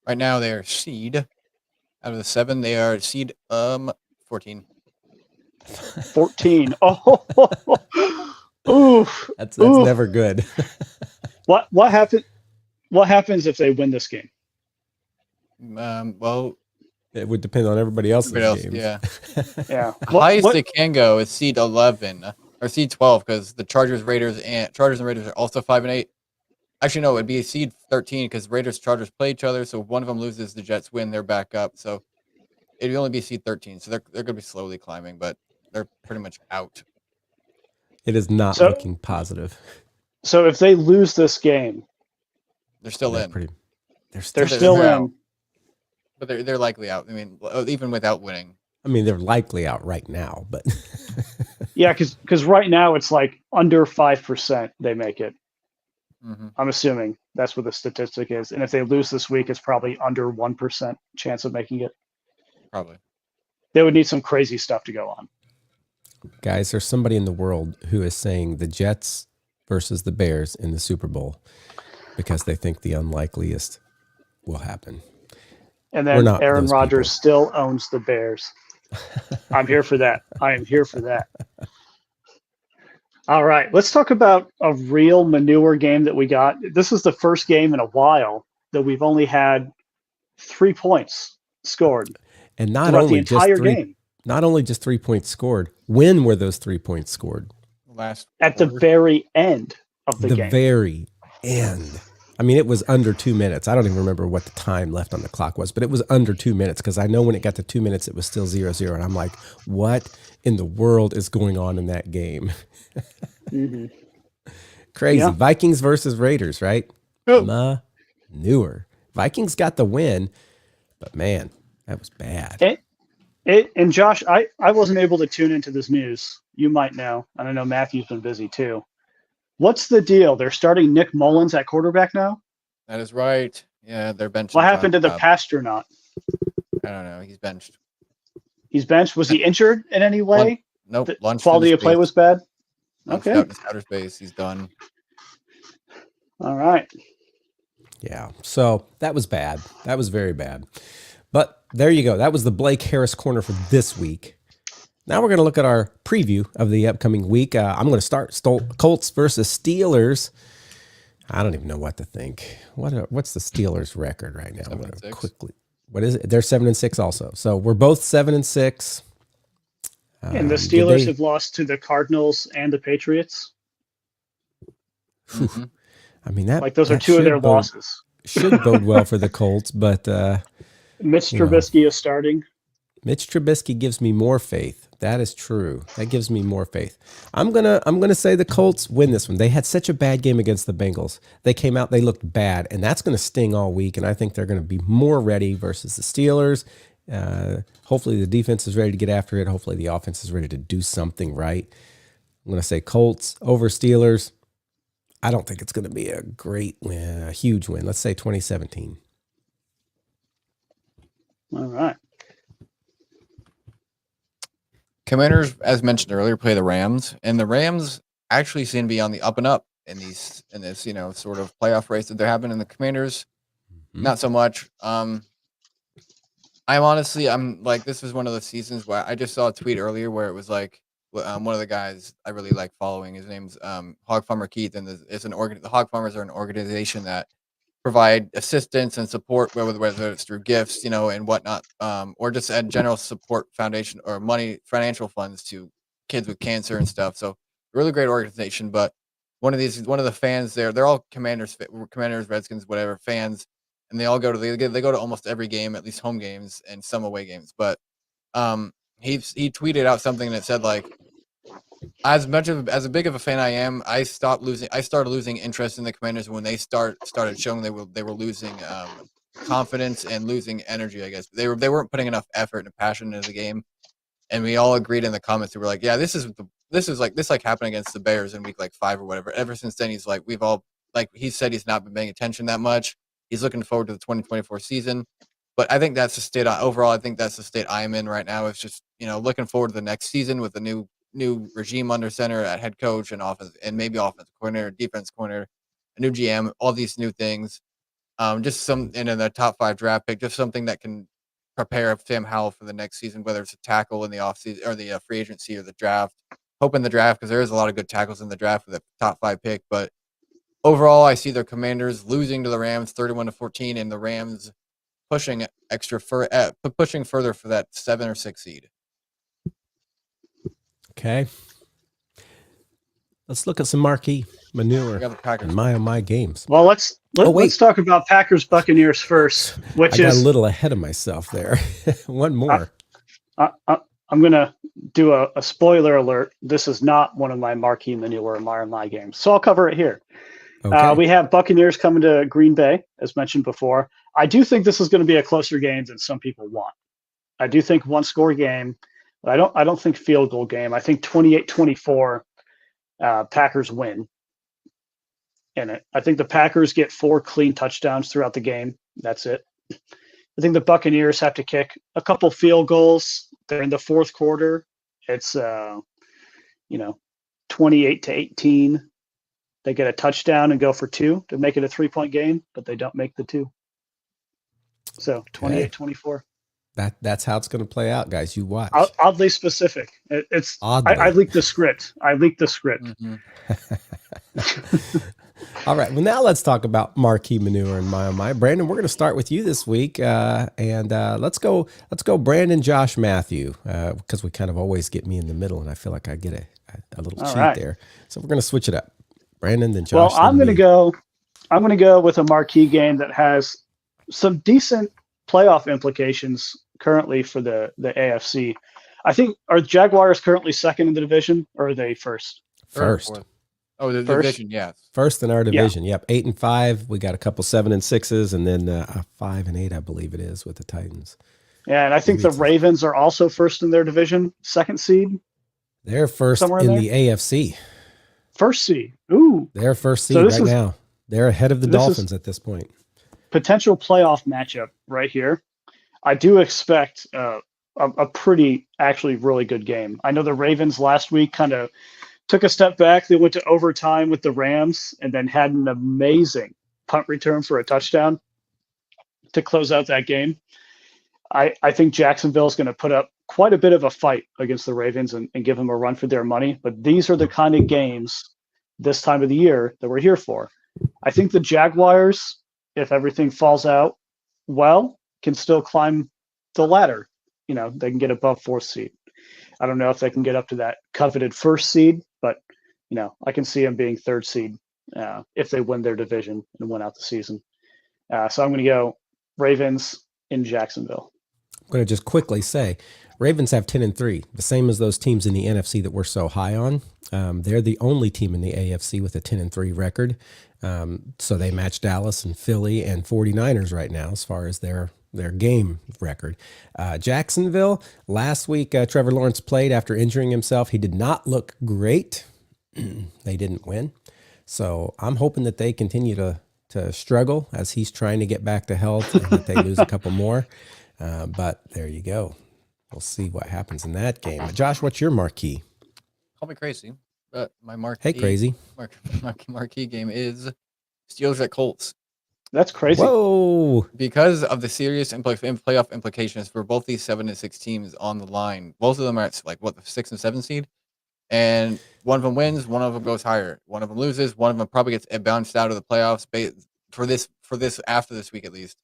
Right now, they are seed. Out of the 7, they are seed 14. 14. Oh, oof. That's never good. What happens if they win this game? Well, it would depend on everybody else's games. Yeah. Yeah. The highest they can go is seed 11 or seed 12 because the Chargers and Raiders are also 5-8. Actually, no, it'd be seed 13 because Chargers play each other. So if one of them loses, the Jets win. They're back up. So it'd only be seed 13. So they're going to be slowly climbing, but they're pretty much out. It is not looking positive. So if they lose this game, they're still in. They're still in. But they're likely out. I mean, even without winning. I mean, they're likely out right now, but yeah, because right now it's like under 5% they make it. Mm-hmm. I'm assuming that's what the statistic is. And if they lose this week, it's probably under 1% chance of making it. Probably. They would need some crazy stuff to go on. Guys, there's somebody in the world who is saying the Jets versus the Bears in the Super Bowl because they think the unlikeliest will happen. And then Aaron Rodgers still owns the Bears. I'm here for that. I am here for that. All right, let's talk about a real manure game that we got. This is the first game in a while that we've only had 3 points scored And not throughout the only just entire three, game. not only just 3 points scored. When were those 3 points scored? Last At the quarter. very end of the game. Very end. I mean, it was under 2 minutes. I don't even remember what the time left on the clock was, but it was under 2 minutes because I know when it got to 2 minutes, it was still 0-0. And I'm like, what in the world is going on in that game? Mhm. Crazy. Yeah. Vikings versus Raiders, right? Oh. Manure. Vikings got the win, but man, that was bad. And Josh, I wasn't able to tune into this news. You might know. And I know Matthew's been busy too. What's the deal? They're starting Nick Mullins at quarterback now? That is right. Yeah, they're benching. What happened to the Cobb. Pastronaut? I don't know. He's benched. He's benched. Was he injured in any way? Nope. The Launched quality into of play space. was bad? Launched Okay. out into outer space. He's done. All right. Yeah. So that was bad. That was very bad. But there you go. That was the Blake Harris corner for this week. Now we're going to look at our preview of the upcoming week. I'm going to start Colts versus Steelers. I don't even know what to think. What's the Steelers' record right now? 7-6. Quickly. What is it? They're 7-6 also. So we're both 7-6. And the Steelers have lost to the Cardinals and the Patriots. Mhm. I mean, that Like those are that two of should their bode- losses. Should bode well for the Colts, but Mitch you know. Trubisky is starting. Mitch Trubisky gives me more faith. That is true. That gives me more faith. I'm gonna say the Colts win this one. They had such a bad game against the Bengals. They came out, they looked bad, and that's going to sting all week. And I think they're going to be more ready versus the Steelers. Hopefully the defense is ready to get after it. Hopefully the offense is ready to do something right. I'm going to say Colts over Steelers. I don't think it's going to be a great win, a huge win. Let's say 2017. All right. Commanders, as mentioned earlier, play the Rams, and the Rams actually seem to be on the up and up in this sort of playoff race that they're having. And the Commanders, not so much. I'm like, this is one of the seasons where I just saw a tweet earlier where it was like, one of the guys I really like following, his name's Hog Farmer Keith, and the Hog Farmers are an organization that provide assistance and support, whether it's through gifts, and whatnot, or just a general support foundation or financial funds to kids with cancer and stuff. So really great organization. But one of the fans there, they're all Commanders, Redskins, whatever fans, and they all go to almost every game, at least home games and some away games. But he tweeted out something that said, like, as big of a fan I am, I started losing interest in the Commanders when they started showing they were losing confidence and losing energy. I guess they weren't putting enough effort and passion into the game, and we all agreed in the comments. We were like, yeah, this happened against the Bears in week like 5 or whatever. Ever since then, he's like, he said he's not been paying attention that much. He's looking forward to the 2024 season. But I think that's the state overall. I think that's the state I am in right now. It's just, looking forward to the next season with a new regime under center at head coach and offense, and maybe offensive coordinator, defense coordinator, a new GM, all these new things. Just in the top 5 draft pick, just something that can prepare Sam Howell for the next season, whether it's a tackle in the offseason or the free agency or the draft. Hoping the draft, because there is a lot of good tackles in the draft with a top 5 pick. But overall, I see their Commanders losing to the Rams 31-14, and the Rams pushing further for that 7 or 6 seed. Okay. Let's look at some marquee manure in my games. Well, let's talk about Packers Buccaneers first, which I got a little ahead of myself there. One more. I'm going to do a spoiler alert. This is not one of my marquee manure or my games, so I'll cover it here. Okay. We have Buccaneers coming to Green Bay, as mentioned before. I do think this is going to be a closer game than some people want. I do think one-score game, but I don't think field goal game. I think 28-24, Packers win in it. I think the Packers get 4 clean touchdowns throughout the game. That's it. I think the Buccaneers have to kick a couple field goals. They're in the fourth quarter. It's 28-18. They get a touchdown and go for 2 to make it a 3-point game, but they don't make the 2. So 28-24. That's how it's going to play out, guys. You watch. Oddly specific. It's Oddly. I leaked the script. Mm-hmm. All right. Well, now let's talk about marquee manure and my oh my. Brandon, we're going to start with you this week, and let's go. Brandon, Josh, Matthew, because we kind of always get me in the middle, and I feel like I get a little All cheat right. there. So we're going to switch it up. Brandon, then Josh. Well, I'm going to go. I'm going to go with a marquee game that has some decent playoff implications currently for the AFC. I think, are Jaguars currently second in the division, or are they first? First. Oh, the First? division, yes. First in our division. Yep. 8-5. We got a couple 7 and 6s, and then 5 and 8, I believe it is, with the Titans. Yeah, and I think the Ravens are also first in their division, second seed. They're first Somewhere in there? the AFC. First seed. Ooh. They're first seed So this right is- now. They're ahead of the this is- Dolphins at this point. Potential playoff matchup right here. I do expect a pretty, actually really good game. I know the Ravens last week kind of took a step back. They went to overtime with the Rams and then had an amazing punt return for a touchdown to close out that game. I think Jacksonville is going to put up quite a bit of a fight against the Ravens and give them a run for their money. But these are the kind of games this time of the year that we're here for. I think the Jaguars, if everything falls out well, can still climb the ladder. You know, they can get above 4th seed. I don't know if they can get up to that coveted 1st seed, but, you know, I can see them being 3rd seed if they win their division and win out the season. So I'm going to go Ravens in Jacksonville. I'm going to just quickly say, Ravens have 10-3, the same as those teams in the NFC that we're so high on. They're the only team in the AFC with a 10-3 record. So they match Dallas and Philly and 49ers right now as far as their game record. Jacksonville, last week, Trevor Lawrence played after injuring himself. He did not look great. They didn't win. So I'm hoping that they continue to struggle as he's trying to get back to health and that they lose a couple more. But there you go. We'll see what happens in that game. But Josh, what's your marquee? Call me crazy, but my marquee. Hey, crazy. Marquee game is Steelers at Colts. That's crazy. Whoa. Because of the serious playoff implications for both these 7 and 6 teams on the line. Both of them are at the 6 and 7 seed, and one of them wins, one of them goes higher, one of them loses, one of them probably gets bounced out of the playoffs for this after this week at least,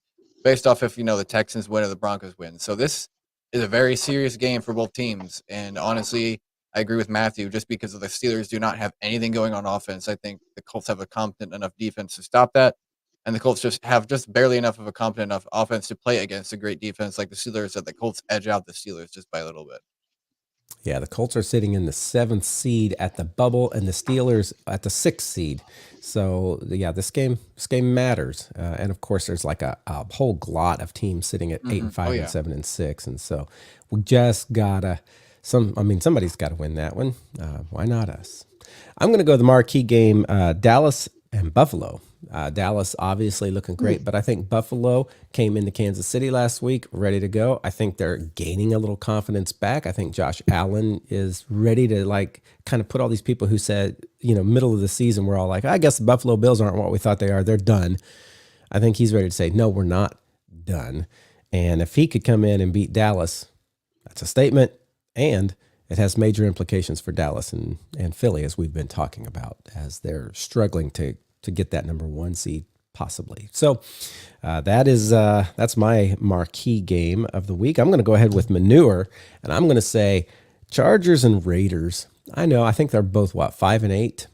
based off if the Texans win or the Broncos win. So this is a very serious game for both teams, and honestly, I agree with Matthew. Just because of the Steelers do not have anything going on offense, I think the Colts have a competent enough defense to stop that. And the Colts just have barely enough of a competent enough offense to play against a great defense like the Steelers, that the Colts edge out the Steelers just by a little bit. Yeah, the Colts are sitting in the 7th seed at the bubble, and the Steelers at the 6th seed. So yeah, this game matters. And of course, there's like a whole lot of teams sitting at 8-5 and 7 and 6, and so we just gotta. Somebody's got to win that one. Why not us? I'm going to go the marquee game, Dallas and Buffalo. Dallas obviously looking great, but I think Buffalo came into Kansas City last week ready to go. I think they're gaining a little confidence back. I think Josh Allen is ready to kind of put all these people who said, middle of the season, we're all like, I guess the Buffalo Bills aren't what we thought they are. They're done. I think he's ready to say, no, we're not done. And if he could come in and beat Dallas, that's a statement. And it has major implications for Dallas and Philly, as we've been talking about, as they're struggling to get that number 1 seed possibly. So that's my marquee game of the week. I'm going to go ahead with manure, and I'm going to say Chargers and Raiders. I think they're both 5 and 8,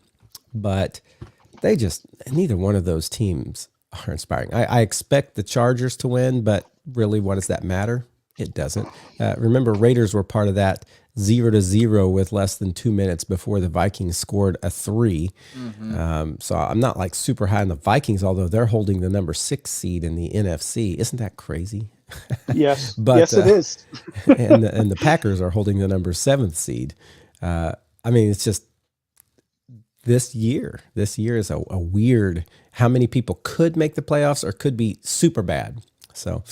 but neither one of those teams are inspiring. I expect the Chargers to win, but really, what does that matter? It doesn't. Remember, Raiders were part of that 0-0 with less than 2 minutes before the Vikings scored a 3. So I'm not super high on the Vikings, although they're holding the number 6 seed in the NFC. Isn't that crazy? Yes, but, yes, it is. and the Packers are holding the number 7th seed. It's just this year. This year is a weird. How many people could make the playoffs or could be super bad? So.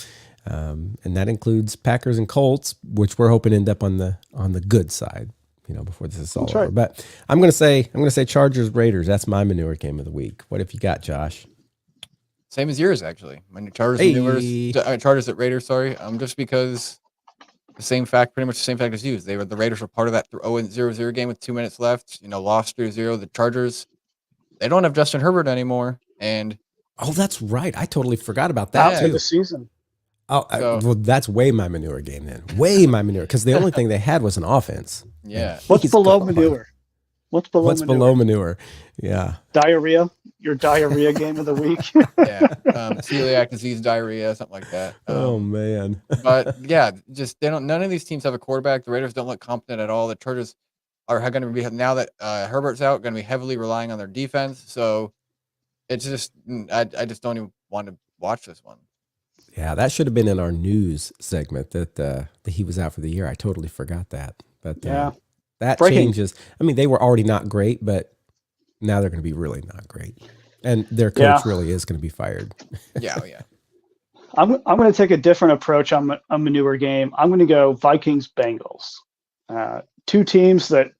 And that includes Packers and Colts, which we're hoping end up on the good side, before this is all over. Right. But I'm going to say Chargers Raiders. That's my manure game of the week. What have you got, Josh? Same as yours, actually. My Chargers Hey. and Chargers at Raiders. Sorry, just because pretty much the same fact as you. The Raiders were part of that 0-0 game with 2 minutes left. Lost 3-0. The Chargers, they don't have Justin Herbert anymore, and that's right. I totally forgot about that out for the season. Oh, well, that's way my manure game then. Way my manure, because the only thing they had was an offense. Yeah. What's below manure? What's below manure? Yeah. Diarrhea. Your diarrhea game of the week. Yeah. Celiac disease, diarrhea, something like that. Oh man. But yeah, just none of these teams have a quarterback. The Raiders don't look competent at all. The Chargers are going to be, now that Herbert's out, going to be heavily relying on their defense. So it's just, I just don't even want to watch this one. Yeah, that should have been in our news segment that he was out for the year. I totally forgot that. But that changes. I mean, they were already not great, but now they're going to be really not great. And their coach really is going to be fired. Yeah. I'm going to take a different approach on a manure game. I'm going to go Vikings-Bengals. Two teams that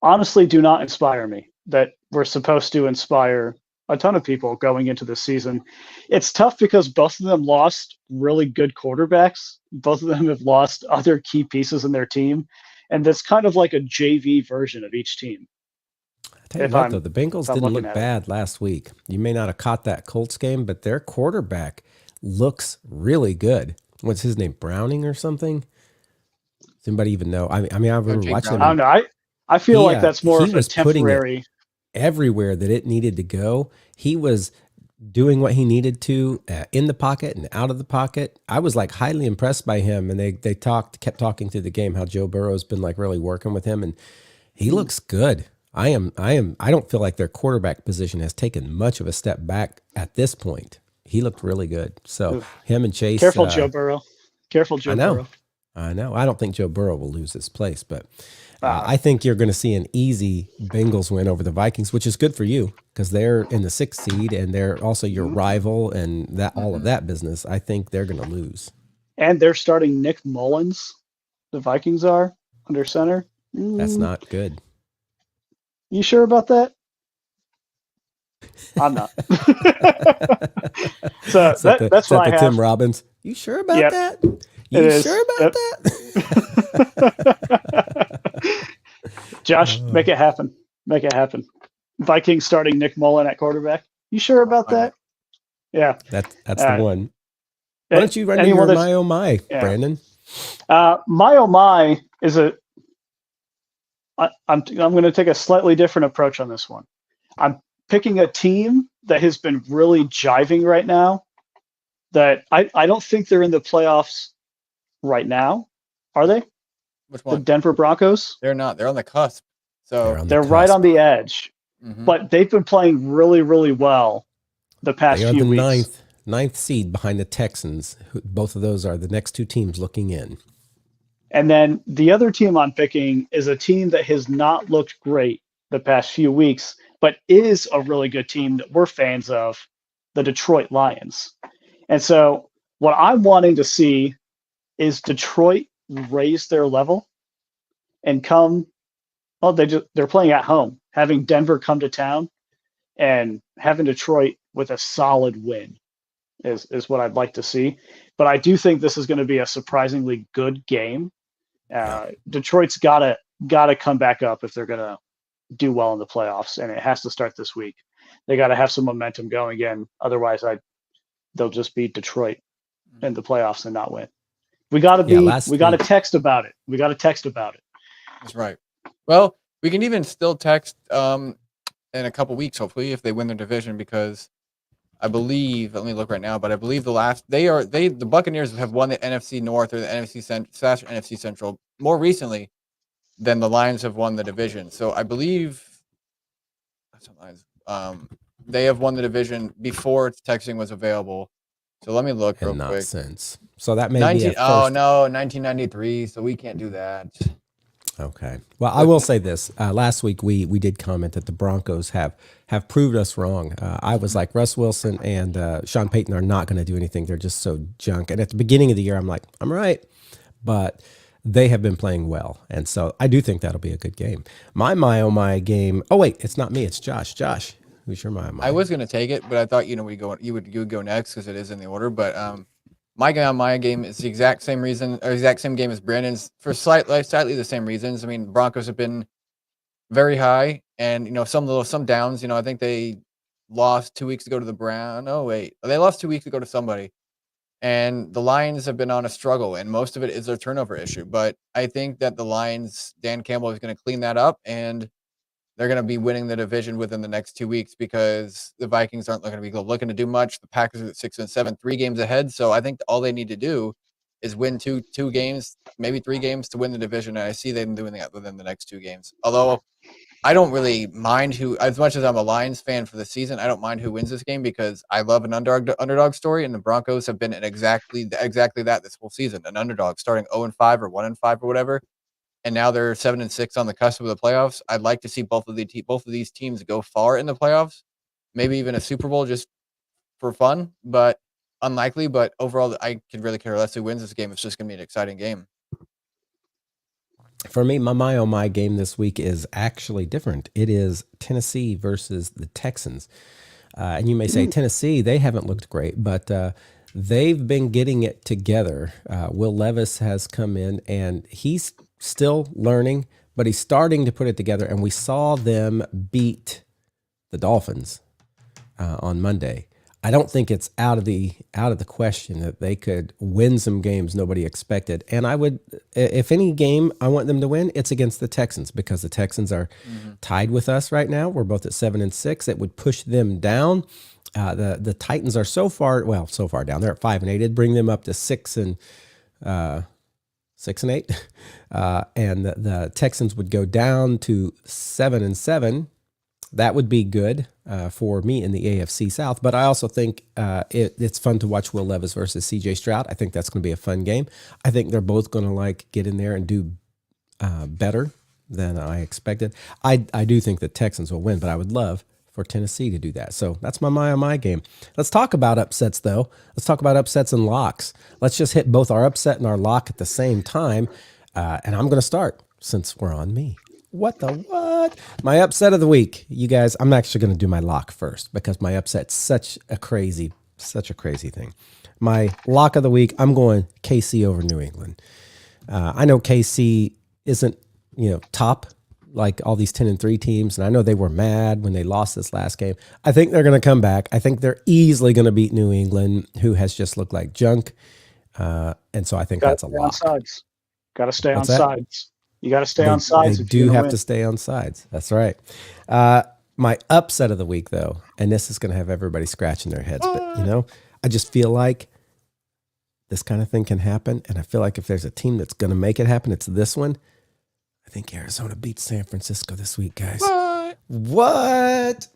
honestly do not inspire me, that were supposed to inspire a ton of people going into the season. It's tough because both of them lost really good quarterbacks. Both of them have lost other key pieces in their team. And that's kind of like a JV version of each team. I tell you what, though, the Bengals didn't look bad last week. You may not have caught that Colts game, but their quarterback looks really good. What's his name? Browning or something? Does anybody even know? I mean, I remember watching him. I don't know. I feel like that's more of a temporary. Everywhere that it needed to go, he was doing what he needed to in the pocket and out of the pocket. I was like highly impressed by him, and they kept talking through the game how Joe Burrow's been like really working with him, and he looks good. I don't feel like their quarterback position has taken much of a step back at this point. He looked really good. So him and Chase. Careful, Joe Burrow. Careful, Joe Burrow. I know. I don't think Joe Burrow will lose his place, but I think you're going to see an easy Bengals win over the Vikings, which is good for you because they're in the 6th seed and they're also your rival and that all of that business. I think they're going to lose. And they're starting Nick Mullins. The Vikings are under center. That's not good. You sure about that? I'm not. So that's what I have. Tim Robbins. You sure about that? You sure about that? Josh, make it happen. Make it happen. Vikings starting Nick Mullen at quarterback. You sure about that? Yeah. That's the one. Why don't you run your my oh my, Brandon? My oh my is I'm going to take a slightly different approach on this one. I'm picking a team that has been really jiving right now. That I don't think they're in the playoffs right now. Are they? Which one? The Denver Broncos? They're not. They're on the cusp. So they're right on the edge. Mm-hmm. But they've been playing really, really well the past few weeks. They are the ninth seed behind the Texans. Both of those are the next two teams looking in. And then the other team I'm picking is a team that has not looked great the past few weeks, but is a really good team that we're fans of, the Detroit Lions. And so what I'm wanting to see is Detroit raise their level and come. Well, they're playing at home, having Denver come to town and having Detroit with a solid win is what I'd like to see. But I do think this is going to be a surprisingly good game. Detroit's gotta come back up if they're gonna do well in the playoffs, and it has to start this week. They got to have some momentum going again. Otherwise, they'll just beat Detroit in the playoffs and not win. We got to we got to text about it. We got to text about it. That's right. Well, we can even still text in a couple weeks, hopefully, if they win their division, because I believe, let me look right now, but I believe the Buccaneers have won the NFC North or the NFC Central more recently than the Lions have won the division. So I believe they have won the division before texting was available. So let me look real quick. Since. So that may be a first. 1993. So we can't do that. Okay. Well, I will say this. Last week we did comment that the Broncos have proved us wrong. I was like, Russ Wilson and Sean Payton are not going to do anything. They're just so junk. And at the beginning of the year, I'm like, I'm right. But they have been playing well. And so I do think that'll be a good game. My oh my game. Oh, wait, it's not me. It's Josh. Josh, Who's your my? I was gonna take it, but I thought you would go next because it is in the order. But my guy on my game is the exact same reason, or exact same game as Brandon's for slightly the same reasons. I mean, Broncos have been very high, and some downs. I think they lost 2 weeks ago to the Brown. Oh wait, they lost 2 weeks ago to somebody, and the Lions have been on a struggle, and most of it is their turnover issue. But I think that the Lions, Dan Campbell is going to clean that up, and they're going to be winning the division within the next 2 weeks because the Vikings aren't going to be looking to do much. The Packers are at 6-7, 3 games ahead. So I think all they need to do is win two games, maybe 3 games to win the division. And I see them doing that within the next 2 games. Although I don't really mind as much as I'm a Lions fan for the season, I don't mind who wins this game because I love an underdog story, and the Broncos have been exactly that this whole season, an underdog starting 0-5 or 1-5 or whatever. And now they're 7-6 on the cusp of the playoffs. I'd like to see both of these teams go far in the playoffs, maybe even a Super Bowl just for fun, but unlikely. But overall, I could really care less who wins this game. It's just going to be an exciting game. For me, my game this week is actually different. It is Tennessee versus the Texans. And you may say Tennessee, they haven't looked great, but they've been getting it together. Will Levis has come in, and he's still learning, but he's starting to put it together. And we saw them beat the Dolphins on Monday. I don't think it's out of the question that they could win some games nobody expected. And I would, if any game I want them to win, it's against the Texans because the Texans are tied with us right now. We're both at 7-6. It would push them down. The Titans are so far down. They're at 5-8. It'd bring them up to 6-8. And the Texans would go down to 7-7. That would be good for me in the AFC South. But I also think it's fun to watch Will Levis versus CJ Stroud. I think that's going to be a fun game. I think they're both going to get in there and do better than I expected. I do think the Texans will win, but I would love for Tennessee to do that. So that's my game. Let's talk about upsets, though. Let's talk about upsets and locks. Let's just hit both our upset and our lock at the same time. And I'm going to start since we're on me. What? My upset of the week. You guys, I'm actually going to do my lock first because my upset's such a crazy thing. My lock of the week, I'm going KC over New England. I know KC isn't, top like all these 10-3 teams, and I know they were mad when they lost this last game. I think they're going to come back. I think they're easily going to beat New England, who has just looked like junk. And so I think that's a lock. Got to stay on sides. You got to stay on sides. They do have to stay on sides. That's right. My upset of the week, though, and this is going to have everybody scratching their heads, but I just feel like this kind of thing can happen, and I feel like if there's a team that's going to make it happen, it's this one. I think Arizona beats San Francisco this week, guys. What?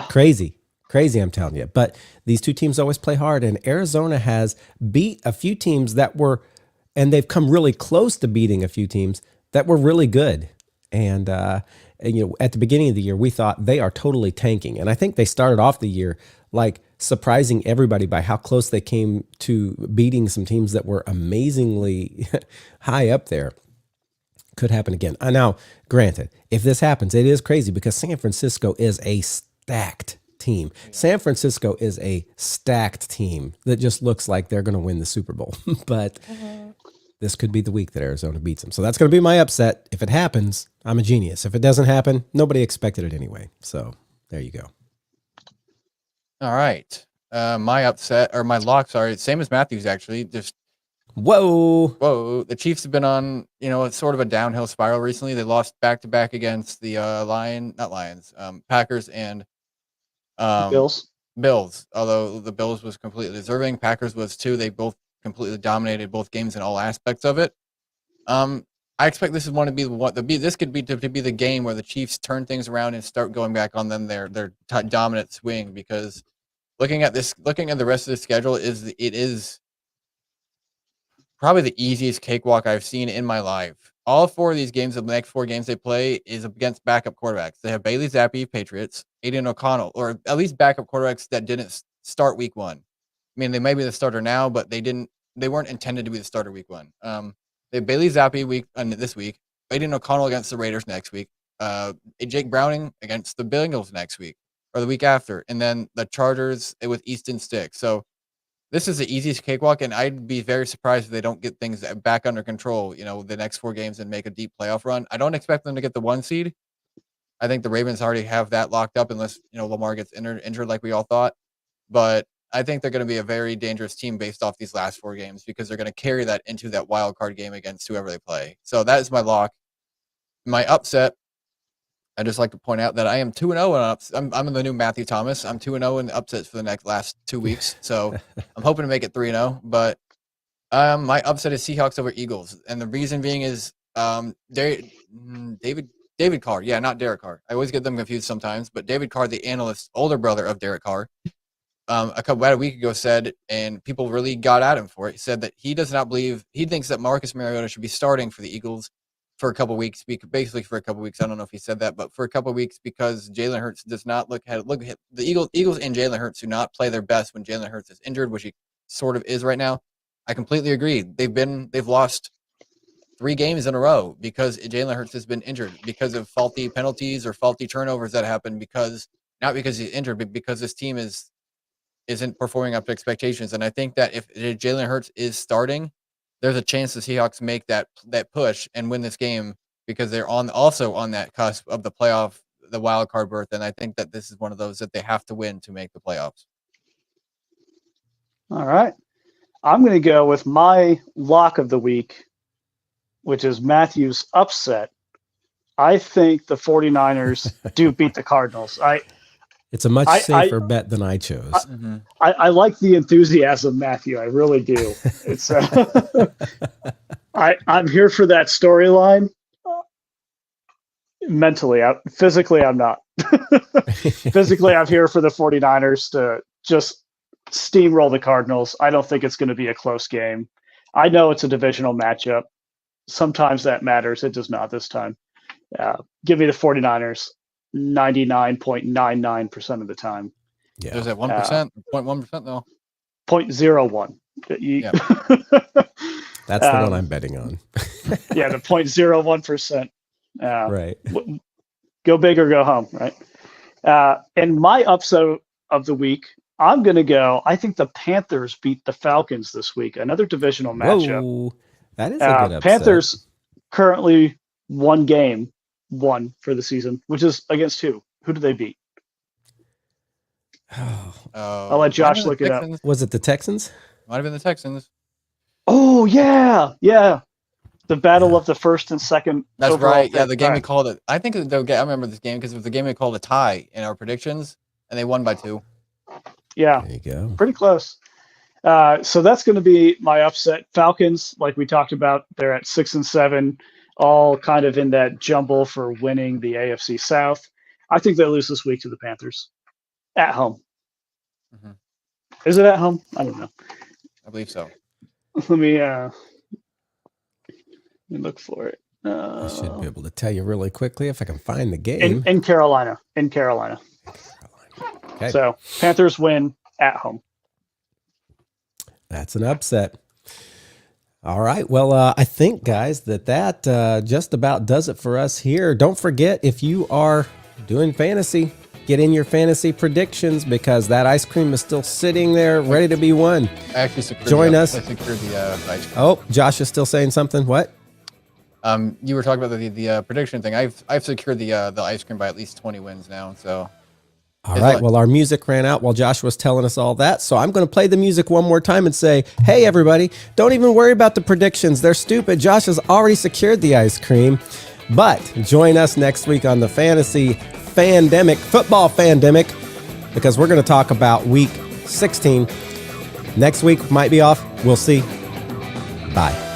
Crazy, I'm telling you. But these two teams always play hard, and Arizona has beat a few teams that were. And they've come really close to beating a few teams that were really good. And at the beginning of the year, we thought they are totally tanking. And I think they started off the year surprising everybody by how close they came to beating some teams that were amazingly high up there. Could happen again. Now, granted, if this happens, it is crazy because San Francisco is a stacked team. San Francisco is a stacked team that just looks like they're going to win the Super Bowl. But this could be the week that Arizona beats them. So that's going to be my upset. If it happens, I'm a genius. If it doesn't happen, nobody expected it anyway. So there you go. All right. My upset or my lock, same as Matthew's actually. Just whoa. The Chiefs have been on, it's sort of a downhill spiral recently. They lost back-to-back against the Packers and Bills. Although the Bills was completely deserving, Packers was too. They both completely dominated both games in all aspects of it. I expect this is one to be this could be to be the game where the Chiefs turn things around and start going back on them their dominant swing. Because looking at the rest of the schedule, it is probably the easiest cakewalk I've seen in my life. All 4 of these games, the next 4 games they play, is against backup quarterbacks. They have Bailey Zappi, Patriots, Aiden O'Connell, or at least backup quarterbacks that didn't start week 1. I mean, they may be the starter now, but they weren't intended to be the starter week 1. They have Bailey Zappi this week, Aiden O'Connell against the Raiders next week, Jake Browning against the Bengals next week or the week after, and then the Chargers with Easton Stick. So this is the easiest cakewalk, and I'd be very surprised if they don't get things back under control, the next 4 games and make a deep playoff run. I don't expect them to get the 1 seed. I think the Ravens already have that locked up unless, Lamar gets injured like we all thought. But I think they're going to be a very dangerous team based off these last 4 games because they're going to carry that into that wild card game against whoever they play. So that is my lock. My upset, I just like to point out that I am 2-0 I'm in the new Matthew Thomas. I'm 2-0 in upsets for the last 2 weeks. So I'm hoping to make it 3-0. But my upset is Seahawks over Eagles. And the reason being is David Carr. Yeah, not Derek Carr. I always get them confused sometimes. But David Carr, the analyst, older brother of Derek Carr, about a week ago said, and people really got at him for it, he said that he does not believe, he thinks that Marcus Mariota should be starting for the Eagles for a couple of weeks, basically for a couple of weeks. I don't know if he said that, but for a couple of weeks because Jalen Hurts does not look at the Eagles and Jalen Hurts do not play their best when Jalen Hurts is injured, which he sort of is right now. I completely agree. They've lost 3 games in a row because Jalen Hurts has been injured because of faulty penalties or faulty turnovers that happen not because he's injured, but because this team isn't performing up to expectations. And I think that if Jalen Hurts is starting, there's a chance the Seahawks make that push and win this game because they're also on that cusp of the playoff, the wild card berth. And I think that this is one of those that they have to win to make the playoffs. All right. I'm going to go with my lock of the week, which is Matthew's upset. I think the 49ers do beat the Cardinals. It's a much safer bet than I chose. I like the enthusiasm, Matthew. I really do. It's I'm here for that storyline. Mentally, physically, I'm not. Physically, I'm here for the 49ers to just steamroll the Cardinals. I don't think it's going to be a close game. I know it's a divisional matchup. Sometimes that matters. It does not this time. Give me the 49ers. 99.99% of the time. Yeah. There's that 1%, 0.1% though. 0.01. Yeah. That's the one I'm betting on. Yeah, the 0.01%. Right. Go big or go home, right? And my upset of the week, I'm going to go, I think the Panthers beat the Falcons this week. Another divisional matchup. Whoa, that is a good upset. Panthers currently 1 game. 1 for the season, which is against who? Who do they beat? I'll let Josh look it up. Was it the Texans? Might have been the Texans. Oh yeah. The battle of the first and second. That's right. Yeah, the game we called it. I think I remember this game because it was the game we called a tie in our predictions, and they won by 2. Yeah, there you go. Pretty close. So that's going to be my upset. Falcons, like we talked about, they're at 6-7. All kind of in that jumble for winning the AFC South. I think they lose this week to the Panthers at home. Mm-hmm. Is it at home? I don't know. I believe so. Let me look for it. I should be able to tell you really quickly if I can find the game. In Carolina. Okay. So Panthers win at home. That's an upset. All right. Well, I think, guys, that just about does it for us here. Don't forget, if you are doing fantasy, get in your fantasy predictions because that ice cream is still sitting there ready to be won. I actually secured Join us. I secured the ice cream. Oh, Josh is still saying something. What? You were talking about the prediction thing. I've secured the ice cream by at least 20 wins now. So. All right. Well, our music ran out while Josh was telling us all that. So I'm going to play the music one more time and say, hey, everybody, don't even worry about the predictions. They're stupid. Josh has already secured the ice cream. But join us next week on the Fantasy Fandemic, Football Fandemic, because we're going to talk about Week 16. Next week might be off. We'll see. Bye.